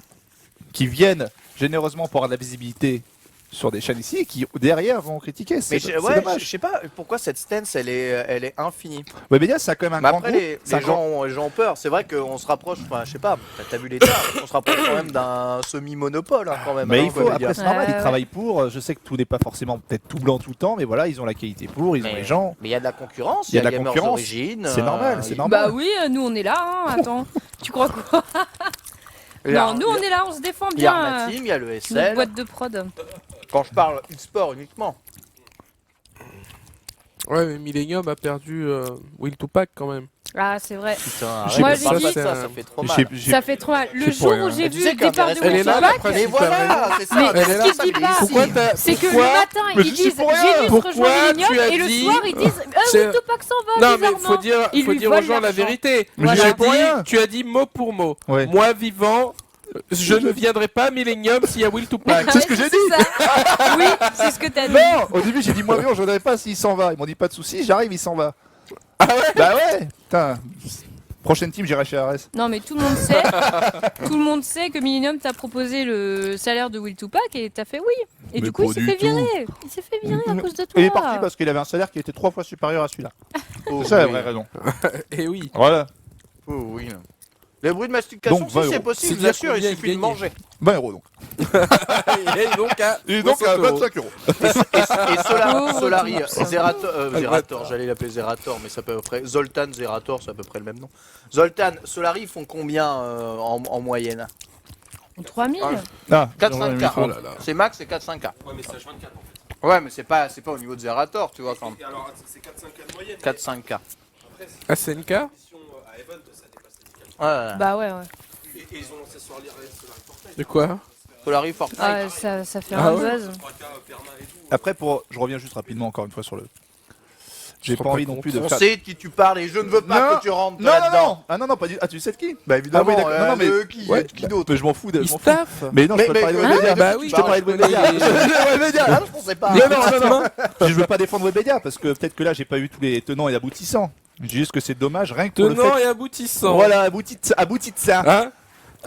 qui viennent généreusement pour avoir de la visibilité sur des chaînes ici et qui, derrière, vont critiquer. C'est Mais c'est ouais, dommage. je sais pas pourquoi cette stance elle est infinie. Webedia, ça a quand même un Mais grand après, groupe. les C'est un grand- gens ont peur. C'est vrai qu'on se rapproche, enfin, je sais pas, t'as vu l'état, on se rapproche quand même d'un semi-monopole hein, quand même. Mais hein, il faut, Webedia. après c'est normal, Ouais, ils ouais. travaillent pour. Je sais que tout n'est pas forcément peut-être tout blanc tout le temps, mais voilà, ils ont la qualité pour, ils ont les gens. Mais il y a de la concurrence, Il y a de la Gamers concurrence. Origins, C'est normal, c'est normal. Bah oui, nous on est là, hein. Attends. Tu crois quoi? Non, nous on est là, on se défend Il y a bien. Armateam, il y a le Notre SL. boîte de prod. Quand je parle e-sport uniquement. Ouais, mais Millennium a perdu Will to Pack quand même. Ah, c'est vrai. Putain, J'ai- arrête, Moi, parle j'ai pas dit- de ça, ça fait trop mal. Ça fait trop mal. Le c'est pour jour où rien. j'ai Et tu vu sais le départ de qu'intéressant- Elle est Will là, to la Pack, presse Mais voilà, c'est ça. Mais intéressant, ce qu'il ça, dit il est pas, ici. Pourquoi t'as- c'est que le pourquoi- matin, Mais ils je suis disent pour rien. Genius Pourquoi rejoint Millennium tu as et le dit- soir ils disent C'est- Will to Pack s'en va Non, mais bizarrement. faut dire, Ils faut lui dire aux volent gens la l'argent. vérité. Mais j'y Tu as vais pour rien. dit, tu as dit mot pour mot. Ouais. Moi vivant, je ne viendrai pas à Millennium s'il y a Will to Pack. C'est ce que j'ai dit. ça. Oui, c'est ce que t'as dit. Non, au début j'ai dit moi je voudrais pas s'il s'en va. Ils m'ont dit pas de soucis, j'arrive, il s'en va. Ah ouais? Bah ouais. Putain. Prochaine team, j'irai chez Ares. Non mais tout le monde sait que Millennium t'a proposé le salaire de Will to Pack et t'as fait oui. Et Mais du coup pas il s'est du fait tout. virer. Il s'est fait virer à cause de toi. Il est parti parce qu'il avait un salaire qui était 3 fois supérieur à celui-là. Oh, C'est ça la oui. vraie raison. Et oui. Voilà. Oh, oui. Les bruits de mastication, Donc, si 20 c'est euros. C'est possible, dire bien sûr, il combien il suffit de gagne. manger. 20 euros donc. Et donc à, Et donc 60 euros. 25 euros. Et Oh, Solari, retour. Zerator, j'allais l'appeler Zerator, mais c'est à peu près. Zoltan, Zerator, c'est à peu près le même nom. Zoltan, Solari, ils font combien en moyenne 3000. Ah, 4-5K. Oh là là. C'est max, c'est 4-5K. Ouais, mais c'est H24 en fait. Ouais, mais c'est pas au niveau de Zerator, tu vois, quand Et alors, c'est 4-5K de moyenne. 4-5K. Après, c'est À SNK une mission à Event, ça dépasse les 4K. Ouais. Bah ouais. Et ils ont lancé sur Fortnite. de quoi? Solari, Fortnite. Ah, ça fait Ah un ouais. buzz. 3K perma et tout. Après, je reviens juste rapidement encore une fois sur le. J'ai Je pas me rends envie pas non plus compte. de On faire. sait de qui tu parles et je ne veux pas Non. que tu rentres Non, non, là-dedans. non. Ah non, non, pas du. Ah, tu sais de qui? Bah évidemment. Ah oui, d'accord. d'accord. Non, non, mais. Qui, Ouais, qui d'autre? mais je m'en fous. Je Il m'en fous. staff. Mais non, je peux Mais- parler de mais- Webedia. bah oui, je te parlais de Webedia. je connais Webedia. Ah, je pensais pas. Non, non, non, non. Je veux pas défendre Webedia parce que peut-être que là, j'ai pas eu tous les tenants et aboutissants. Je dis juste que c'est dommage, rien que pour le Tenant fait. et aboutissant. Voilà, aboutissant. Hein?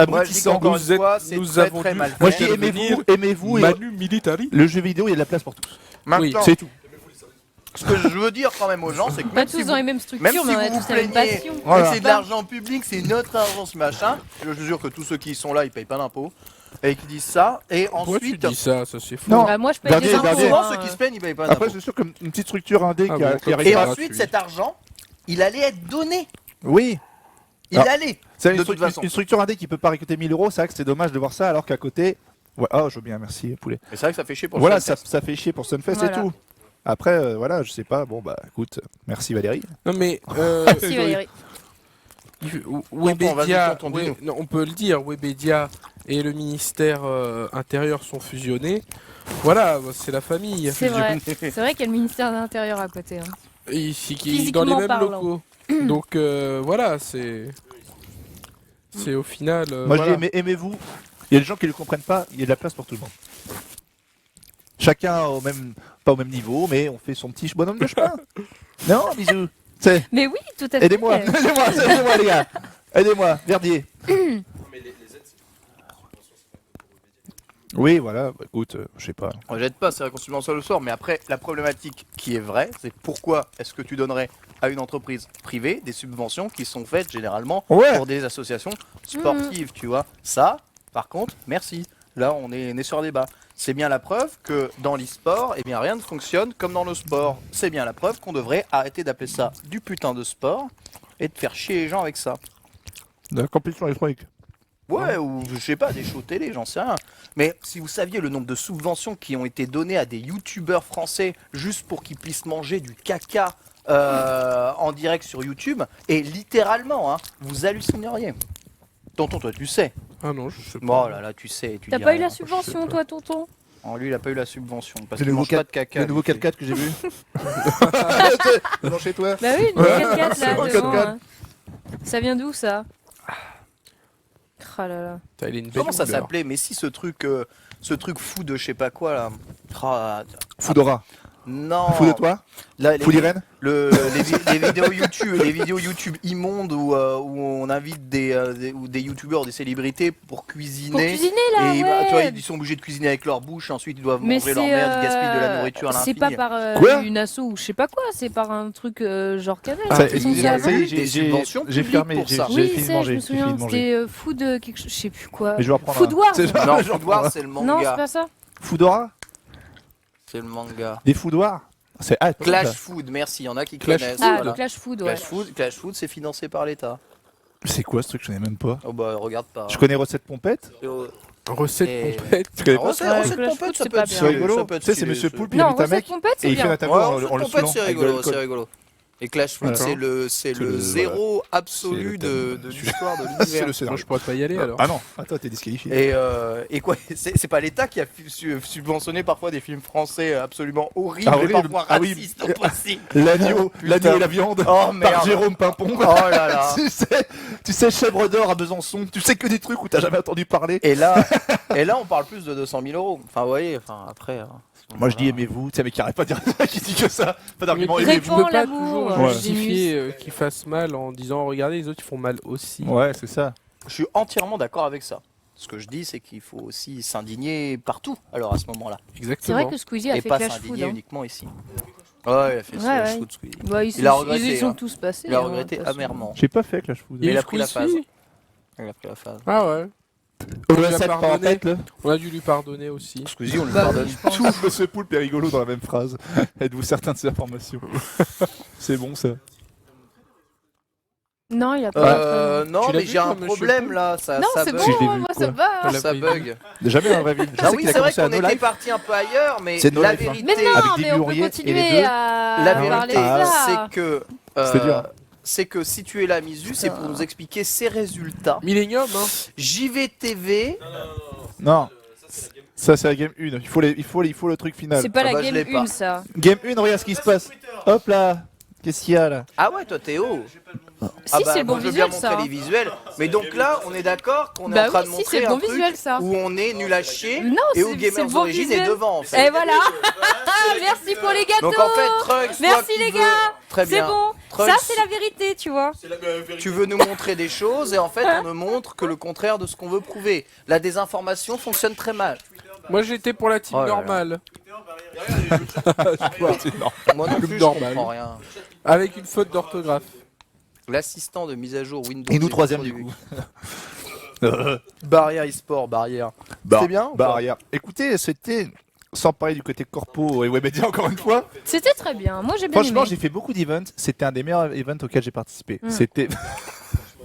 Moi, je dis Aboutissant. qu'encore Vous une êtes- fois, c'est nous très avons très dû- mal Moi, fait. je dis aimez-vous et Manu Militari. le jeu vidéo, il y a de la place pour tous. Maintenant, C'est tout. ce que je veux dire quand même aux gens, c'est que Pas même si tous vous, dans les mêmes même structures, si mais on a vous vous tous la même plaignez, passion. Voilà. que c'est de l'argent public, c'est notre argent ce machin, je vous jure que tous ceux qui sont là, ils payent pas d'impôts. et qui disent ça. Et Pourquoi tu ensuite, dis ça? Ça c'est fou. Non. Bah, moi, je paye Dernier, des impôts. dernier. souvent hein. ceux qui se plaignent, ils payent pas Après, d'impôts. c'est sûr comme une petite structure indé Ah qui, bon, qui arrive Et pas. gratuit. ensuite, cet argent, il allait être donné. Oui, Il Alors, allait. c'est De toute façon. une structure indé qui peut pas récolter 1000 euros. C'est vrai que c'est dommage de voir ça alors qu'à côté. Ouais, oh, je veux bien, merci, poulet. Mais c'est vrai que ça fait chier pour Voilà, le ça, Sunfest. ça fait chier pour Sunfest Voilà. et tout. Après, voilà, je sais pas. Bon, bah, écoute, merci Valérie. Non mais Si, Valérie. Webedia, Tonton, dis-nous. non, on peut le dire, Webedia et le ministère intérieur sont fusionnés. Voilà, c'est la famille. C'est vrai. C'est vrai qu'il y a le ministère de l'Intérieur à côté. Hein. Ici, qui Physiquement dans les mêmes parlant. locaux. Donc voilà, c'est au final. Moi, voilà. je dis, aimez-vous. Il y a des gens qui ne le comprennent pas. Il y a de la place pour tout le monde. Chacun pas au même niveau, mais on fait son petit bonhomme de chemin. Non, bisous. C'est. Mais oui, tout à fait. Aidez-moi, aidez-moi les gars. Aidez-moi, Verdier. Non, mais les aides, c'est Oui, voilà, bah, écoute, je sais pas. On jette pas, c'est vrai qu'on subventionne le sport, mais après, la problématique qui est vraie, c'est pourquoi est-ce que tu donnerais à une entreprise privée des subventions qui sont faites généralement Ouais. pour des associations sportives, tu vois. Ça, par contre, merci. Là, on est sur un débat. C'est bien la preuve que dans l'e-sport, eh bien, rien ne fonctionne comme dans le sport. C'est bien la preuve qu'on devrait arrêter d'appeler ça du putain de sport et de faire chier les gens avec ça. De la compétition électronique. Ouais, ou je sais pas, des shows télé, j'en sais rien. Mais si vous saviez le nombre de subventions qui ont été données à des youtubeurs français juste pour qu'ils puissent manger du caca en direct sur YouTube, et littéralement, hein, vous hallucineriez. Tonton, toi tu sais. Ah non, je sais pas. Bon, là, tu sais. Tu T'as dis pas eu rien. la subvention, toi, tonton? Oh, lui, il a pas eu la subvention. Parce C'est qu'il le mange nouveau pas de caca. Le nouveau lui. 4x4 que j'ai vu. Non, chez toi. Bah oui, une 4x4 c'est là, le devant. 4x4. Hein. Ça vient d'où ça? Ah là là. T'as une belle Comment ça couleur. s'appelait? Mais si ce truc fou de je sais pas quoi là. Ah, Foudora. non. Fou de toi. Là, Fou d'Irène. les vidéos YouTube immondes où on invite des youtubeurs, des célébrités pour Pour cuisiner. cuisiner là, Et ouais. bah, tu vois, ils sont obligés de cuisiner avec leur bouche, ensuite ils doivent Mais manger leur c'est, merde, ils gaspillent de la nourriture à c'est l'infini. pas par Quoi une asso ou je sais pas quoi, c'est par un truc genre canal. Ça, Ils sont il y a ça y est, des subventions j'ai publiques fermé, pour j'ai ça. j'ai Oui, fini de ça, je manger. me J'ai fini souviens, de manger. c'était food quelque chose, je sais plus quoi. Mais je vais reprendre. Food Wars. C'est genre- Non, je vais Food Wars, reprendre. c'est le Non, c'est manga. pas ça. Foodora. C'est le manga. Des foudoirs. C'est Clash Food, merci, il y en a qui Clash connaissent. Ah, voilà. Clash Food, ouais. Clash Food, c'est financé par l'État. C'est quoi ce truc? Je connais même pas. Oh bah regarde pas. Je connais recette pompette. Recette Et- pompette. Tu connais pas? Recette Ouais, recette Clash pompette, Food, ça c'est peut pas être bien. C'est rigolo. ça peut être Tu sais, c'est stylé, Monsieur ça. Poulpe, il Non, invite un recette mec pompette, et c'est il fait bien. un tableau Ouais, en recette le pompette, saoulant. c'est avec de rigolo, l'alcool. c'est rigolo. Et Clash Food, D'accord. c'est C'est le le- zéro absolu C'est le de thème. l'histoire de C'est l'univers. le Moi, scénario. je pourrais pas y aller alors. Ah non, attends, t'es disqualifié. Et quoi, c'est pas l'État qui a subventionné parfois des films français absolument horribles Ah, et horrible. parfois Ah oui. racistes au possible. L'agneau putain. et la viande. Oh Par merde. Jérôme Pimpon. Oh là là. tu sais, chèvre d'or à Besançon. Tu sais que des trucs où t'as jamais entendu parler. Et là, on parle plus de 200 000 euros. Enfin, vous voyez, enfin, après. Moi je dis aimez-vous. Tu sais, mais qui arrête pas de dire ça, qui dit que ça. Pas d'argument Mais aimez-vous. tu peux pas l'amour, toujours ouais. justifier qu'ils fassent mal en disant regardez les autres ils font mal aussi. Ouais, c'est ça. Je suis entièrement d'accord avec ça. Ce que je dis, c'est qu'il faut aussi s'indigner partout, alors à ce moment-là. C'est Exactement. vrai que Squeezie a Et fait pas Clash Food. s'indigner Hein. uniquement ici. Ouais, il a fait Ouais, Clash ouais. Food, Squeezie. Bah, Il a regretté, ils sont hein. tous passés. Il a hein, regretté de toute façon. amèrement. J'ai pas fait Clash Food. Il Et a pris la phase. Squeezie Il a pris la phase. Ah ouais. On lui a va pardonné. par en tête là. On a dû lui pardonner aussi. Squeezie, on lui Bah, pardonne. oui, je pense. Tout Monsieur Poulpe est rigolo dans la même phrase. Êtes-vous certain de ces informations? C'est bon ça. Non, il a pas. Non, Tu l'as mais vu, j'ai un toi, monsieur problème Poulpe là. Ça, Non, ça c'est bug. Si, je l'ai bon, vu, moi quoi. ça va. Ça bug. Jamais dans la vraie vie. Je Ah sais oui, qu'il a c'est vrai commencé à qu'on No était Life. parti un peu ailleurs, mais C'est No la Life, hein. vérité, Mais non, Avec mais Didi on peut Laurier et les continuer deux. à la parler vérité, de ça. c'est que C'était dur. c'est que si tu es la Misu, c'est pour nous expliquer ses résultats. Millennium, hein. JVTV, Non. Ça c'est la game 1. Il faut le truc final. C'est pas Ah la bah, je game l'ai pas. 1, ça. Game 1, regarde ce qui se passe. Hop là. Qu'est-ce qu'il y a là? ah ouais, toi Théo. Si, c'est le bon moi, je veux bien visuel, ça. montrer les visuels. Mais donc là, on est d'accord qu'on est Bah en train oui, de si, montrer c'est le un bon truc visuel, ça. où on est nul à chier Non, et où c'est le Gamers bon Origin est visuel. devant en fait. Et voilà. Merci pour les gâteaux. Donc en fait, Trunks, toi Merci qui les veux- gars. Très C'est bien. bon. Trunks, Ça, c'est la vérité, tu vois. tu veux nous montrer des choses et en fait, on ne montre que le contraire de ce qu'on veut prouver. La désinformation fonctionne très mal. Moi j'étais pour la team Oh là là. normale. Moi non Club plus, je normal. comprends rien. Avec une faute d'orthographe. L'assistant de mise à jour Windows. Et nous est troisième du produit. coup. Barrière e-sport, barrière. Bah, C'était bien ou pas Barrière. Écoutez, c'était, sans parler du côté corpo et webmedia encore une fois, C'était très bien. Moi, j'ai bien franchement, aimé. j'ai fait beaucoup d'events. C'était un des meilleurs events auxquels j'ai participé. Mm. C'était.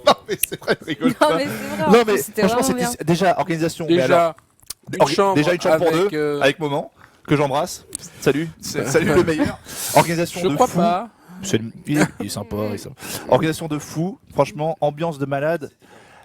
Non, mais c'est vrai, je rigole Non, pas. mais c'est vrai. en Non, plus, mais c'était franchement, vraiment bien. c'était déjà organisation. mais alors, Déjà, une chambre pour avec, deux, avec Moment, que j'embrasse. Salut, salut le meilleur. Organisation Je de crois fou. pas. Il est sympa, il est sympa. Organisation de fou, franchement, ambiance de malade.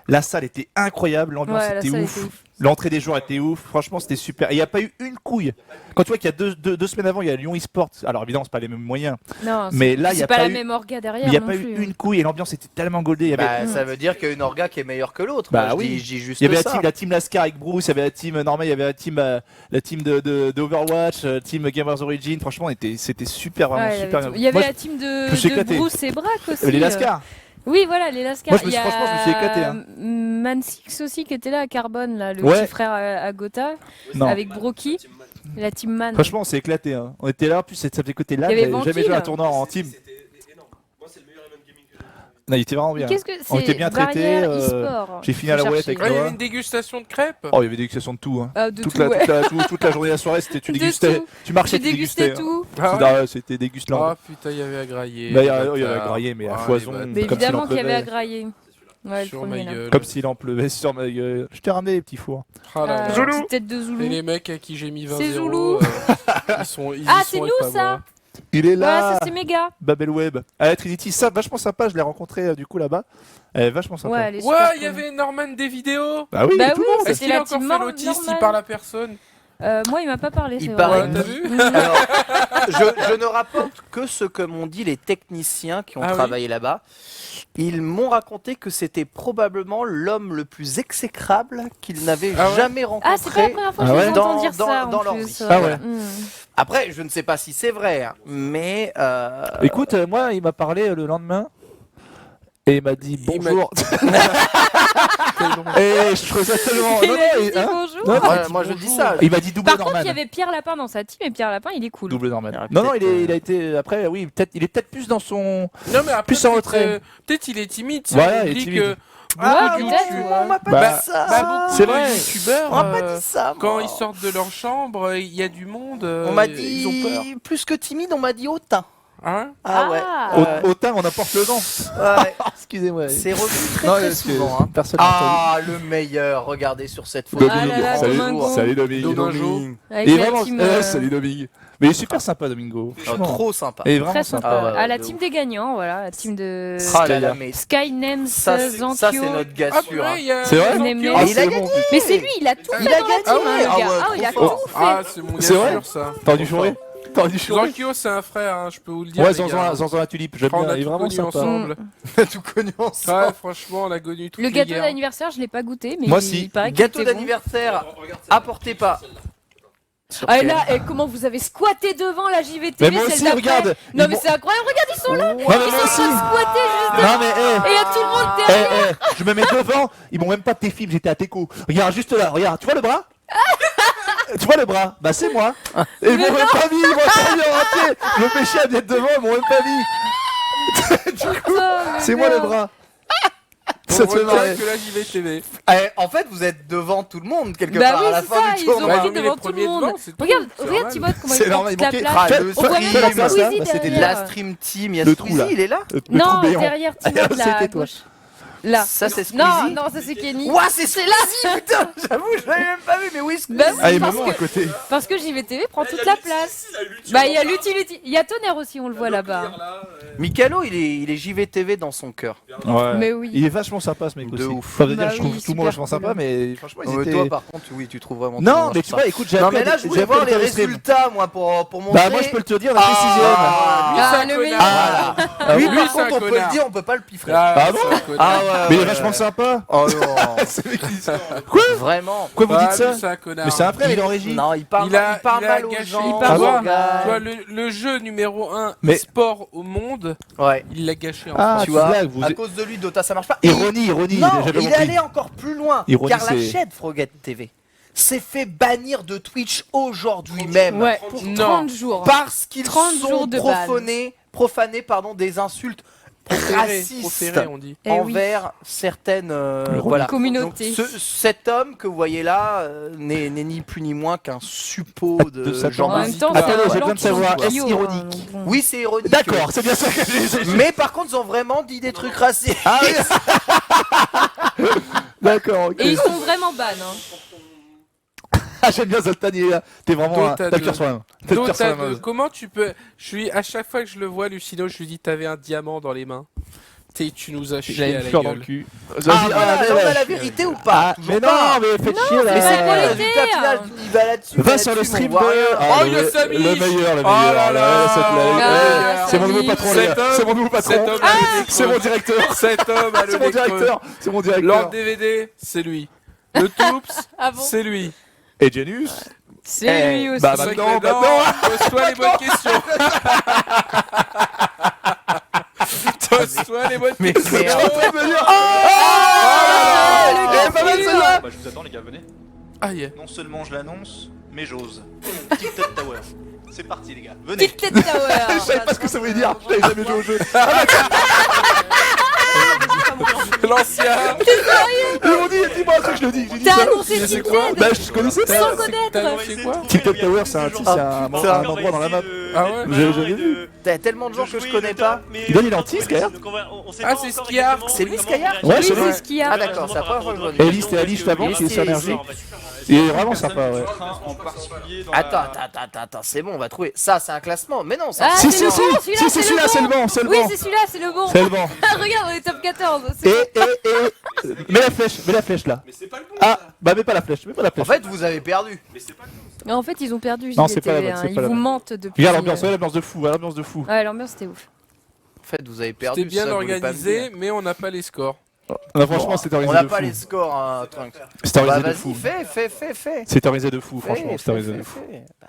La salle était incroyable, l'ambiance Ouais, la était salle ouf. était ouf. L'entrée des joueurs était ouf, franchement c'était super. Et il n'y a pas eu une couille. Quand tu vois qu'il y a deux semaines avant, il y a Lyon eSport. Alors évidemment, c'est pas les mêmes moyens. Non, Mais là, il y a c'est pas pas la eu- même orga derrière. Mais il n'y a non pas plus. eu une couille et l'ambiance était tellement goldée. Il y avait, Bah, ça veut dire qu'il y a une orga qui est meilleure que l'autre. Bah Moi, oui. je dis juste il y avait ça. la team Lascar avec Bruce, il y avait la team Normal, il y avait la team de Overwatch, team Gamers Origin. Franchement, c'était super, vraiment Ouais, super. il y avait Moi, la team je me suis de éclaté. Bruce et Braque aussi. les Lascar. Oui, voilà, les Lascar. Moi, Il y a franchement, je me suis éclaté, hein. Mansix aussi qui était là à Carbone, là, le Ouais. petit frère à Gotha, Non. avec Broky, la team Man. Franchement, on s'est éclaté. Hein. On était là, en plus, ça faisait côté là. Il y avait J'avais jamais Banquille. joué à un tournoi en team. C'était énorme. Moi, c'est le meilleur event gaming que j'ai fait. Non, il était vraiment bien. Qu'est-ce que On était c'est bien traités, Barrière e-sport. j'ai fini à la Faut roulette chercher. avec Ah, il y Noah. avait une dégustation de crêpes. Oh, il y avait des dégustations de tout. Hein. Ah, de toute, tout, la, ouais. toute la journée, la soirée, c'était tu De dégustais. tout. Tu marchais, Tu tu dégustais dégustais. tout. Ah ouais. Ah ouais, c'était dégustant. Ah putain, il y avait à grailler. Bah, il y les avait à bâtards. grailler, mais à Ah, foison. les bâtards. Mais Comme évidemment s'il en qu'il y avait à pleuvait. grailler. Ouais, le Sur ma premier là. gueule. Comme s'il en pleuvait sur ma gueule. Je t'ai ramené les petits fours. Ah là là. Zoulou. Petite tête de Zoulou. Et les mecs à qui j'ai mis 20 C'est euros, Zoulou. ils sont, ils Ah, y c'est sont et nous, pas ça. moi. Il est Ouais, là. ça c'est méga. Babel Web. À Trinity, ça, vachement sympa. Je l'ai rencontré du coup là-bas. Elle est vachement sympa. Ouais, elle est Ouais, super il y cool. avait Norman des vidéos. Bah oui, Bah tout oui, le monde. Est-ce c'était qu'il a la encore team fait l'autiste, il normale. parle à personne. Moi, il m'a pas parlé, Il c'est paraît vrai. Ouais, t'as vu Alors, je ne rapporte que ce que m'ont dit les techniciens qui ont Ah oui travaillé là-bas. Ils m'ont raconté que c'était probablement l'homme le plus exécrable qu'ils n'avaient Ah ouais jamais Ah, c'est pas la rencontré. première fois Ah que je ouais les Dans- entends dire dans- ça. dans en leur plus. vie. Ah ouais. Après, je ne sais pas si c'est vrai, hein, mais Écoute, moi, il m'a parlé le lendemain. Et il m'a dit Il m'a- bonjour. Et je trouvais ça tellement. Il Non, a non, dit hein. bonjour. Non, moi, non, moi, je dis ça. Il m'a dit double Par Norman. contre, il y avait Pierre Lapin dans sa team et Pierre Lapin, il est cool. Double Norman. Ah, Non, non, peut-être, il a été. Après, oui, il est peut-être plus dans son. Non, mais après, Plus en peut-être, retrait. Peut-être il est timide. ça, Voilà, on il est dit timide. que Ah, Ouais, non, peut-être. on m'a pas Bah, dit ça. beaucoup c'est de vrai. youtubeurs, On m'a pas dit ça. quand moi. ils sortent de leur chambre, il y a du monde. On m'a Ils ont peur. dit plus que timide, on m'a dit hautain. Hein Ah ouais. Ah. Autant on apporte le nom. Ouais. Excusez-moi. C'est revenu très Non, très parce que souvent. Hein. personne n'a entendu. Ah, le meilleur. Regardez sur cette photo. Ah là là, salut, Domingo. salut Domingo. Domingo. Avec Et la vraiment, team, salut Domingo. Mais il est super sympa Domingo. Ah, Franchement. trop sympa. Et vraiment très sympa. sympa. Ah ouais, À la de team ouf. des gagnants, voilà, la team de Ah là là, mais Skynames ça, ça c'est notre gars Ah, sûr. hein. ouais, il y a C'est vrai Jean Nem Pio. Nem. Ah, Et il a c'est gagné. bon. Mais c'est lui, il a tout Il fait a dans la gagné. team, hein, le Ah gars. ouais, Ah, il a trop tout fort. fait. Ah, c'est mon gars C'est vrai sûr, ça. T'aurais dû chourer. T'aurais dû chourer. Zankyo, c'est un frère, hein, je peux vous le dire. Ouais, les gars. Zanzan la tulipe. J'aime On bien. a Il est tout vraiment connu sympa. ensemble. On a tout connu ensemble. Ouais, franchement, on a connu tout Le gâteau d'anniversaire, je l'ai pas goûté, mais Moi, il si. paraît qu'il Gâteau était bon. d'anniversaire apporté par. Ah et là, et comment vous avez squatté devant la JVTV, Mais moi celle aussi, d'après. regarde. Non Ils mais vont- c'est incroyable, regarde, ils sont là. Non, mais Ils moi sont en aussi. train de squatter juste Non, mais et il y a tout le monde derrière. je me mets devant. Ils m'ont même pas tes films. J'étais à Teco. Regarde juste là. Regarde. Tu vois le bras? Tu vois le bras? Bah c'est moi. Et ils m'ont même pas mis. Ils m'ont servi en raté. Je me fais chier à d'être devant. Ils m'ont même pas mis. C'est moi le bras. Ça te fait marrer. que là, j'y vais TV. En fait, vous êtes devant tout le monde quelque Bah part oui, à la c'est fin ça, du ils ont tournoi. Bah, mis ils ont mis devant les tout le premiers monde. devant, c'est tout, Regarde, c'est regarde normal. Timothée comment C'est il normal, porte il la manquait- place. Ah, le On voit même stream. pas Fais la Squeezie face, là, c'était derrière. La stream team, il y a Le trou, Squeezie, là. il est là. Le Non, trou béant. derrière Timothée là, C'était à toi. gauche. Là. Ça, c'est Squeezie. Non, non, ça c'est Kenny. Ouah, c'est Squeezie, putain. J'avoue, je l'avais même pas vu, mais oui, Squeezie. Bah oui, Ah, et parce maman que- à côté. Parce que JVTV prend toute la place. Bah il y a Lutti. Il y a Tonnerre aussi, on le voit là-bas. Mikalo, il est JVTV dans son cœur. Ouais. Mais oui. Il est vachement sympa ce mec De aussi. ouf. Enfin, je veux Bah dire, je oui, trouve tout le monde super vachement sympa, cool. mais franchement, ils Mais étaient. toi, par contre, oui, tu trouves vraiment. tout Non, moche, mais tu ça. vois, écoute, j'ai Non, appris mais là, je voulais voir les résultats, moi, pour montrer. Bah, moi, je peux le te dire, on a fait 6ème. Ah, Lui, c'est un le connard. meilleur. Ah, Ah, lui, oui, par c'est un contre, on peut connard. le dire, on peut pas le piffrer. Ah bon c'est un connard. Ah ouais, Mais il est ouais. vachement sympa. Oh non. C'est le mec qui dit ça. Vraiment. Quoi, vous Ah, dites ça lui, c'est un connard. Mais c'est un frère, il est en régie. Non, il parle, Il a- il parle il a mal aux gâché- gens. il parle aux mal. Tu gars. vois, le jeu numéro 1 Mais- sport au monde, Ouais. il l'a gâché en Ah, France. Tu vois, blagues, vous- à cause de lui, Dota, ça marche pas. Ironie. Non, j'avais il est compris. allé encore plus loin. Ironie, car la c'est- chaîne Frogget TV s'est fait bannir de Twitch aujourd'hui même. Ouais, pour Non. 30 jours. Parce qu'ils 30 sont jours de ban. profanés pardon, des insultes raciste Proféré, on dit. Eh oui. envers certaines voilà. Communauté. Donc, cet homme que vous voyez là n'est ni plus ni moins qu'un suppôt de, De Satan. Jean En même temps, Attendez, c'est un j'ai blanc besoin de savoir, qui est-ce idiot, ironique hein, donc bon. Oui, c'est ironique. D'accord, c'est bien ça que j'ai. Mais par contre, ils ont vraiment dit des trucs racistes. Ah oui. D'accord. Ok. Et ils sont vraiment ban. Hein. Ah, j'aime bien Zoltan, il est là. T'es vraiment un. D'autres T'as le cœur sur la main. T'as le cœur sur la Dota 2, main. comment tu peux... à chaque fois que je le vois, Lucino, je lui dis t'avais un diamant dans les mains. Tu nous as chié J'avais à une la fleur dans le gueule. cul. Ah, voilà, mais on ouais. a la vérité ou pas Ah, Toujours mais pas. non, mais faites chier là. mais c'est quoi Le les résultat final, il va là-dessus. Va il sur le là-dessus, stream on voit rien. Ah, Oh, il y a le Samy. meilleur, le Oh meilleur. là là. Ouais, cette blague. Ah, C'est mon nouveau Samy. patron, les gars. Cet homme- C'est mon nouveau patron. Cet homme a le nez C'est creux. mon directeur. Cet homme a le C'est mon nez creux. directeur. C'est mon Lord directeur. DVD, c'est lui. Le Toops, Ah bon c'est lui. Et Genius. C'est lui aussi. bah, C'est vrai que maintenant, pose-toi les bonnes questions. Pose-toi les bonnes Mais questions. merde. Eh, pas mal celle-là. Bah, je vous attends, les gars, venez. Ah, yeah. Non seulement je l'annonce, mais j'ose. Tic-Tac Tower. C'est parti, les gars. Venez. Tic Tac Tower. Je savais pas ce que ça voulait dire. Je n'avais jamais joué au jeu. L'ancien. Ils m'ont dit, dis-moi un truc, je le dis. J'ai dit T'as ça. annoncé C'est Tic quoi Tac. Bah, je connaissais ça. Sans connaître. T'as annoncé quoi Tic-Tac Tower, c'est un endroit dans la map. Ah ouais J'ai jamais vu. T'as tellement de gens que je connais pas. Donne il est anti, Skyhard. Ah, c'est Skyhard. C'est lui, Skyhard Ouais, Oui, c'est c'est vrai. ce qu'il y a. Ah d'accord, c'est la première fois que je vois. Elise, c'était Alice avant qui est sur énergie. Il est vraiment sympa, ouais. En particulier dans Attends, c'est bon, on va trouver. Ça, c'est un classement. Mais non, ça. Ah, Si, c'est si, le si. bon, Si, c'est celui-là, c'est le bon, c'est le Oui, bon. c'est celui-là, c'est le bon. C'est le bon. Ah, regarde, on est top 14. c'est Et. Mets la flèche là. Mais c'est pas le bon. Ah, bah mets pas la flèche, mets pas la En flèche. fait, vous avez perdu. Mais c'est pas le bon. bon. En fait, ils ont perdu. Non, JDTV, c'est pas la bonne, c'est hein. pas Ils la vous bonne. mentent depuis. Regarde l'ambiance, ouais, l'ambiance de fou, ouais, l'ambiance de fou. Ouais, l'ambiance c'était ouf. En fait, vous avez perdu. C'était bien ça, vous voulez pas me organisé, dire. mais on n'a pas les scores. Non, franchement, c'était On organisé n'a de pas les fou. scores, hein, Trunks. C'était Bah organisé de vas-y, fou. fais. C'était organisé de fou, franchement, Fais, c'était organisé fais, de fou. fais. Bah,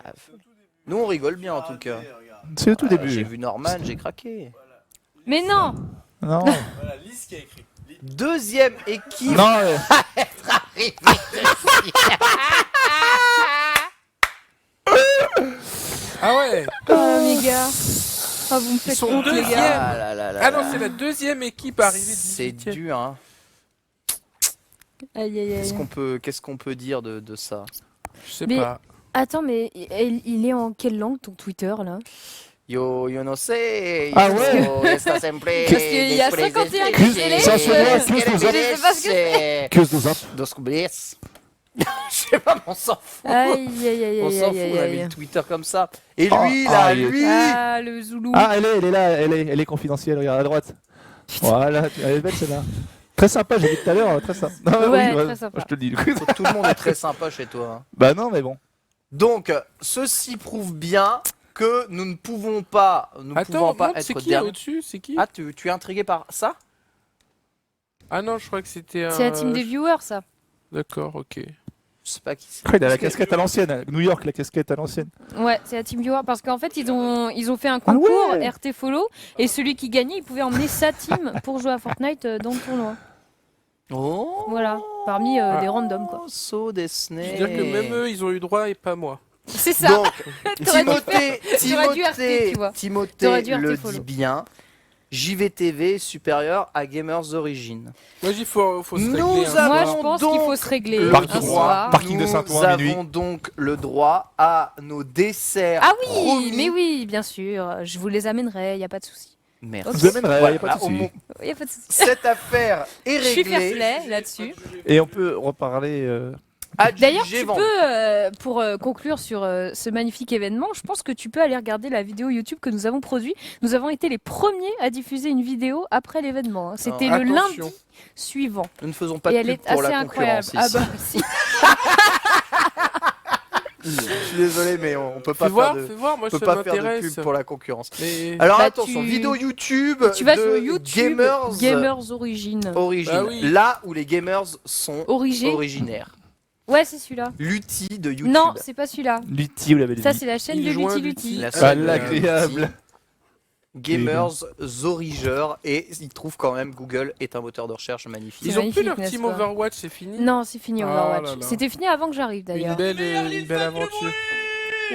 nous, on rigole bien en tout cas. C'est le tout J'ai début. vu Norman, j'ai craqué. Mais non. Non. Voilà, lis ce qui a écrit. Lis. Deuxième équipe. Non, Ah ouais. Oh, mes gars. Ah, vous me faites sont honte, les deuxième. gars. Ah là là là Ah non, là. c'est la deuxième équipe arrivée de C'est 18e. dur, hein. Aïe, aïe, aïe. Qu'est-ce qu'on peut dire de ça? Je sais Mais- pas. Attends, mais il est en quelle langue ton Twitter là? Yo no sé. Ah ouais. Está siempre. Parce qu'il y a 51 Cus- télé. ça, c'est vrai, cus nous Je sais pas ce que c'est. que ce zap. Dos cubres. Je sais pas, mais on s'en fout. Aïe, aïe, aïe, On aïe, s'en aïe, fout, aïe, on a aïe. mis le Twitter comme ça. Et Oh, lui, ah, là, il est- lui. Ah, le Zoulou. Ah, elle est là, elle est confidentielle, regarde à droite. Voilà, elle est belle celle-là. Très sympa, j'ai dit tout à l'heure, très sympa. Non, Ouais, oui, très sympa. Je te le dis. Tout le monde est très sympa chez toi. hein. Bah non, mais bon. Donc, ceci prouve bien que nous ne pouvons pas, Attends, montre, c'est être qui là derniers. au-dessus? C'est qui? Ah, tu es intrigué par ça? Ah non, je crois que c'était un... C'est la team des viewers, ça. D'accord, ok. Je sais pas qui c'est. Après, il a la casquette à l'ancienne. New York, la casquette à l'ancienne. Ouais, c'est la team viewer parce qu'en fait, ils ont fait un Ah concours ouais. RT Follow et celui qui gagnait, il pouvait emmener sa team pour jouer à Fortnite dans le tournoi. Oh. Voilà, parmi des randoms quoi. So Disney. Je veux dire que même eux, ils ont eu droit et pas moi. C'est ça. Donc, T'aurais dû Timothée, dû RT, tu vois. Timothée T'aurais dû RT le follow. dit bien. JVTV est supérieur à Gamers Origin. Moi, il faut se Nous régler. avons- Moi, avons je pense donc qu'il faut se régler le Parking. un droit. soir. Parking de Saint-Ouen à Nous minuit. avons donc le droit à nos desserts. Ah oui, promis. mais oui, bien sûr. Je vous les amènerai, y a pas de souci. Merci. Je vous amènerai, Voilà, y a pas de là, au souci. moins, Y a pas de souci. cette affaire est Je suis réglée. fair-play là-dessus. Et on peut reparler. D'ailleurs, Adjugé tu vendu. peux, pour conclure sur ce magnifique événement, je pense que tu peux aller regarder la vidéo YouTube que nous avons produite. Nous avons été les premiers à diffuser une vidéo après l'événement. hein. C'était le Attention. lundi suivant. Nous ne faisons pas Et de elle pub est pour assez la incroyable. concurrence Ah ici. bah si. Je suis désolé, mais on peut pas Fais voir, faire de, fais voir, moi on peut ça pas faire de m'intéresse. pub pour la concurrence. Mais... Alors Bah, attention, tu- vidéo YouTube Tu vas de sur YouTube, Gamers Origin. Origin. Bah oui. Là où les gamers sont Origin. originaires. Ouais, c'est celui-là. L'outil de YouTube. Non, c'est pas celui-là. Lutti, vous l'avez dit. Ça, c'est la chaîne Il de joint Lutti Lutti. Lutti. La Ah, seule, l'agréable. Gamers Origeur, et ils trouvent quand même Google est un moteur de recherche magnifique. Ils ont magnifique, plus leur n'est-ce team pas Overwatch, c'est fini. Non, c'est fini Ah Overwatch. là là. C'était fini avant que j'arrive Une d'ailleurs. belle aventure.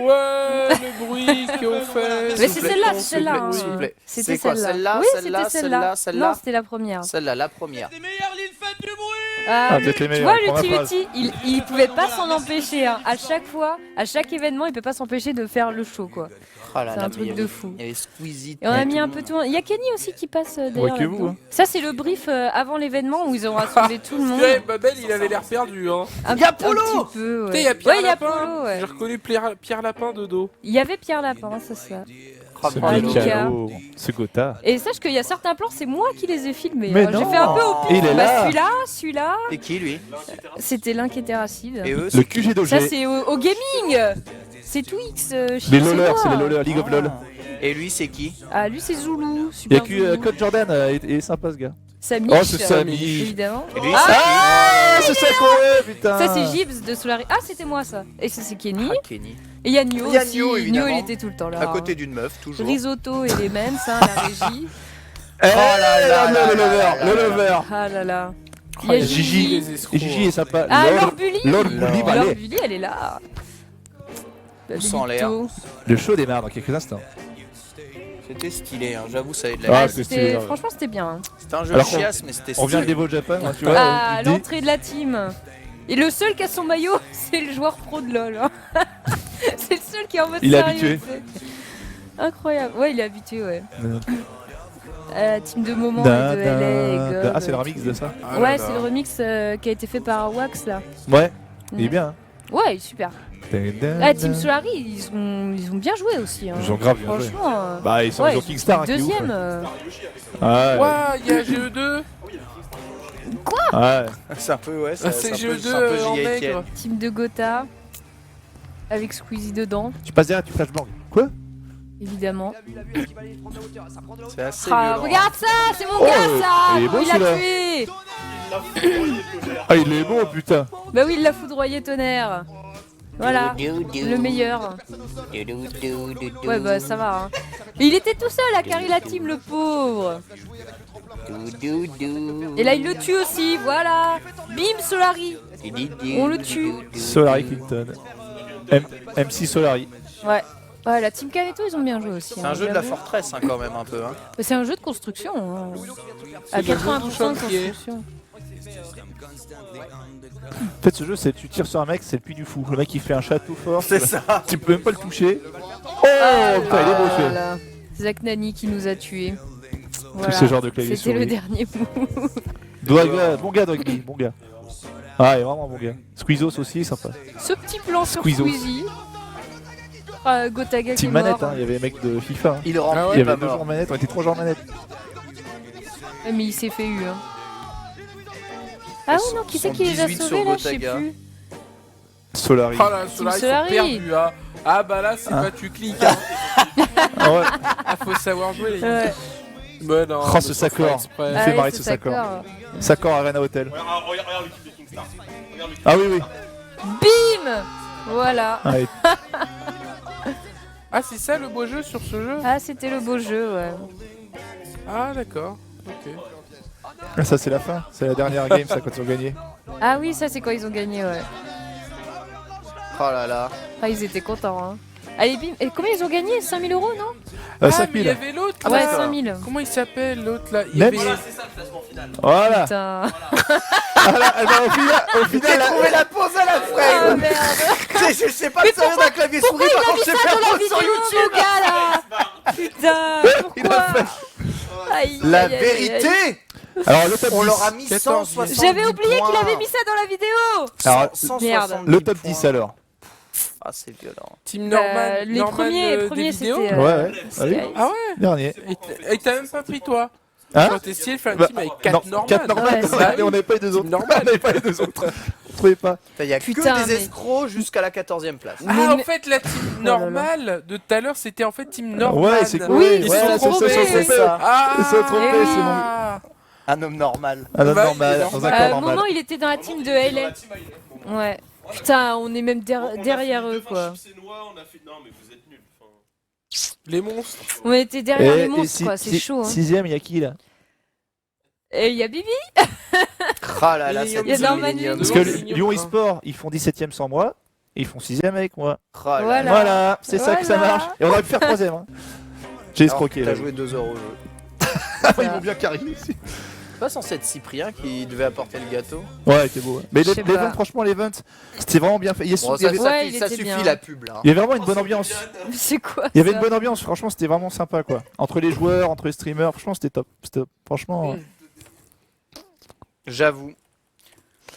Ouais, le bruit qu'on fait. Mais S'il c'est vous plaît, celle-là, s'il c'est celle-là. vous plaît, s'il vous plaît. C'était C'est quoi, celle-là, Oui, celle-là, c'était celle-là. celle-là, celle-là Non, c'était la première. Celle-là, la première. Les meilleurs, l'île fait du bruit. Ah, peut-être les tu meilleurs, vois, première Lutti, il pouvait pas s'en empêcher. Hein. À chaque fois, à chaque événement, il peut pas s'empêcher de faire le show, quoi. Oh là C'est là, un mais truc il y de avait- fou. Il y avait Squeezie. Et on a tout mis le un monde. peu tout. Il y a Kenny aussi qui passe d'ailleurs. que vous, là-dedans. hein. Ça, c'est le brief avant l'événement où ils ont rassemblé tout le monde. Ouais, Babel, il avait l'air perdu, hein. Un, Y a un Polo petit peu. Putain, Ouais, y a Pierre ouais, y a Lapin. Polo, ouais. J'ai reconnu Pierre Lapin de dos. Il y avait Pierre Lapin, c'est ça. Oh, Ce bravo. Mika. mécano, ce Gotha. Et sache qu'il y a certains plans, c'est moi qui les ai filmés. Mais hein. J'ai non. fait un peu au Et il est Bah, là. celui-là, Et qui, lui c'était l'Inquétéracide. Et eux, Le c'est QG d'OG. Ça, c'est au gaming. C'est Twix. Les c'est lolers, moi. c'est les lolers League of LOL. Et lui, c'est qui Ah, lui, c'est Zulu. Il y a Super que Zulu. Code Jordan, il est sympa ce gars. Samy. Oh, c'est Samy. Évidemment. Et lui, Ah, c'est qui Ah, c'est ça qu'on est, putain. Ça, c'est Gibbs de Solari. Ah, c'était moi, ça. Et ça, c'est Kenny. Ah, Kenny. Et il y a Nio Il y a aussi. Nio, évidemment. il était tout le temps là. À côté d'une meuf, toujours. Risotto et les mens, hein, la régie. Eh, là là le là lover, là le là lover. Ah là là. Il Oh, y a les Gigi. les escrocs. Et Gigi est sympa. Ah, Lord- Laure Bully. Lord Bully, Laure. bah, Laure allez. Bully, elle est là. Pouce en l'air. Babylito. Le show démarre dans quelques instants. C'était stylé, hein, j'avoue, ça avait de la Ah, gueule. c'est stylé, ouais. Franchement, c'était bien. hein. C'était un jeu Alors, chiasse, mais c'était On vient de stylé. l'Evo Japan, hein, tu vois. Ah, tu te dis- l'entrée de la team. Et le seul qui a son maillot, c'est le joueur pro de LoL. hein. C'est le seul qui est en mode Il est sérieux, habitué. tu sais. Incroyable. Ouais, il est habitué, ouais. Non. Team de moment Da, et de da, LA et da. God. Ah, c'est le remix de ça. Ah là Ouais, là. c'est le remix qui a été fait par Wax là. Ouais, il est Mm. bien. Ouais, il est super. Hein. Ah, Team Solari, ils ont bien joué aussi. Hein. Ils ont grave bien joué. Franchement. Bah, ils sont ouais, ils ont Kingstar, hein, qui est ouf. deuxième. Ouais. Ouah, il y a GE2. Ouais. C'est un peu, ouais, Ah, c'est un peu- GE2 c'est un peu en J.A. maigre. Etienne. Team de Gotha. Avec Squeezie dedans, Tu passes derrière, tu flashbang. Quoi? évidemment. C'est assez Ah, violent. regarde ça, c'est mon Oh, gars ça. il est beau, Il l'a celui-là. tué. Ah, il est beau, putain. Bah oui, il l'a foudroyé tonnerre. Voilà, le meilleur. Ouais, bah ça va. Hein. Et il était tout seul à carry la team, le pauvre. Et là, il le tue aussi, voilà. Bim, Solari. On le tue. Solari Clinton. MC Solari. Ouais. Ouais, la team Kaneto, ils ont bien joué aussi. C'est hein, un jeu de la j'avoue. forteresse, hein, quand même, un peu. Hein. Mais c'est un jeu de construction. Hein. À le jeu 80% de du chantier. construction. Peut-être ce jeu, c'est tu tires sur un mec, c'est le puits du fou. Le mec il fait un château fort. C'est ça. Tu peux même pas le toucher. Oh putain, il est beau celui-là. Voilà. Zach Nani qui nous a tués. Voilà. ce genre de clavier C'était le souris. dernier mot. Bon gars, Drugby, bon gars. Ah, il est vraiment bon gars. Squeezos aussi, sympa. Ce petit plan sur Squeezos. Squeezie. Ah, Gotaga qui est Team mort. manette, hein, il y avait les mecs de FIFA. hein. Il rentre, Ah ouais, Il y pas avait 2 mort. jours manette, on était 3 jours manette. Ouais, mais il s'est fait eu. Hein. Ah oui, non, qui c'est Son qui les a 18 sauvés sur là, je sais Gotaga. plus. Solari. Oh là, ceux-là, ils sont Solari. perdus, hein. Ah bah là, c'est Hein. pas tu cliques, hein. Ah ouais. Ah, faut savoir jouer, les gars. Ouais. Mais non. Oh, mais ce c'est pas Sakor. exprès. Il fait Ah marrer ouais, ce c'est Sakor. Sakor. Sakor Arena Hotel. Regarde l'équipe de Kingstar. Regarde l'équipe. Ah oui, oui. Bim. Voilà. Ah, et- Ah, c'est ça le beau jeu sur ce jeu? Ah, c'était le beau jeu, ouais. Ah, d'accord. Ok. ah, ça, c'est la fin. C'est la dernière game, ça, quand ils ont gagné. Ah oui, ça c'est quand ils ont gagné, ouais. Oh là là. Ah, ils étaient contents, hein. Allez, bim. Et combien ils ont gagné? 5000 € non? Ah, mais 5000. il y avait l'autre là. Ouais, d'accord. 5000. Comment il s'appelle l'autre là? Il y Net. avait... Voilà, c'est ça le classement final. Voilà. Putain. Ah, là, bah, au final, J'ai la- trouvé la pause à la Ah frame. merde. Je sais pas me servir d'un clavier souris par contre je sais Ça faire dans la pause sur vidéo, YouTube. mon gars, là. Putain, pourquoi? Aïe, La aïe, aïe, aïe. vérité, Alors, le top on 10. leur a mis 14. 170 J'avais oublié points. qu'il avait mis ça dans la vidéo. Alors, 170 merde. Le top points. 10 alors. Ah, c'est violent. Team Norman. Les Norman, premiers des premiers vidéos. c'était. Ouais, ouais. Sky. Ah oui. Ah ouais. Dernier. Et t'as même pas pris toi. Hein Quand t'es essayé de faire un Bah, team avec non, 4 Norman. 4 Norman. Ouais, Bah Et on oui. n'avait pas les deux Team autres. Norman. On n'avait pas les deux autres. On trouvait pas. Il y a Putain, que des mais- escrocs jusqu'à la 14e place. Ah, Mais- en fait, la team là là. normale de tout à l'heure, c'était en fait team Norman. Ouais, c'est cool. Oui, Ils ouais, sont là, trompés. c'est ça. Ah, Ils sont trompés, Eh oui. c'est bon. Un homme normal. Un homme Bah, normal, il est dans un normal. corps À un normal. moment, il était dans la team de LA. Ouais. Putain, on est même derrière eux, quoi. C'est noir, on a fait. Non, mais vous êtes nuls. Enfin, Les monstres. On était derrière les Et monstres, quoi. C'est chaud. Hein. 6ème, il y a qui là? Et il y a Bibi. Ah là là, Il y a cette Norman millénium. Parce Devant que le Lignon, Lyon hein. eSport, ils font 17ème sans moi. et ils font 6ème avec moi. Oh là Voilà. là. Voilà, c'est ça que ça Voilà. marche. Et on aurait pu faire 3ème. Hein. J'ai Alors, escroqué. T'as là. joué 2 heures au jeu. Ils m'ont bien carré ici. C'est pas censé être Cyprien qui devait apporter le gâteau. Ouais, c'était beau. Ouais. Mais Je sais l'event, pas. franchement, l'event, c'était vraiment bien fait. Bon, Il y avait, Ouais, il ça était suffit bien. la pub là. il y avait vraiment une bonne ambiance. C'est quoi Il y avait ça une bonne ambiance, franchement, c'était vraiment sympa quoi. Entre les joueurs, entre les streamers, franchement, c'était top. C'était top. Franchement. J'avoue.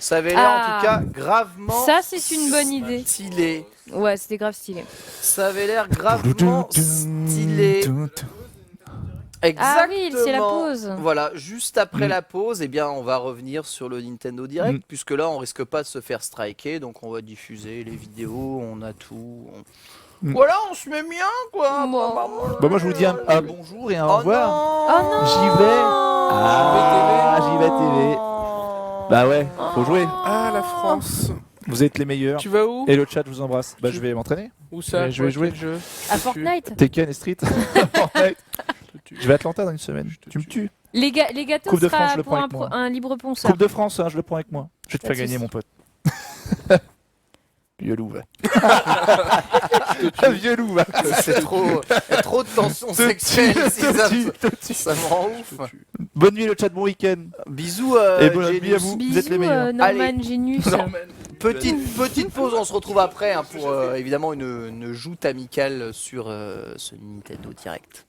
Ça avait l'air Ah. en tout cas gravement Ça, c'est une bonne idée. stylé. Ouais, c'était grave stylé. Ça avait l'air gravement stylé. Exactement. Ah oui, c'est la pause. Voilà, juste après la pause, eh bien, on va revenir sur le Nintendo Direct, puisque là, on risque pas de se faire striker, donc on va diffuser les vidéos, on a tout. Voilà, on se met bien, quoi. Bon. Bah, moi, je vous dis un bonjour et un au Oh revoir. non. Oh non. J'y vais. Ah, j'y vais TV. Bah ouais, faut jouer. Ah, la France. Vous êtes les meilleurs. Tu vas où? Et le chat, je vous embrasse. Bah, je vais m'entraîner. Où ça? Mais je vais Quoi, jouer. quel jeu? À Fortnite. Tekken et Street. Fortnite. Je vais à Atlanta dans une semaine. Tu me tues. Les gâteaux Coupe de France, sera je le pour prends avec moi. un libre sponsor. Coupe de France, hein, je le prends avec moi. Je vais te Pas faire de gagner, soucis. mon pote. Vieux loup, va. Vieux loup, va. C'est trop de tension sexuelle ici, ça me rend ouf. Bonne nuit, le chat, bon week-end. Bisous, Et bonne nuit Genius. à vous. Bisous, Vous êtes les meilleurs. Norman Allez. Genius. Petite pause, on se retrouve après hein, pour évidemment une joute amicale sur ce Nintendo Direct.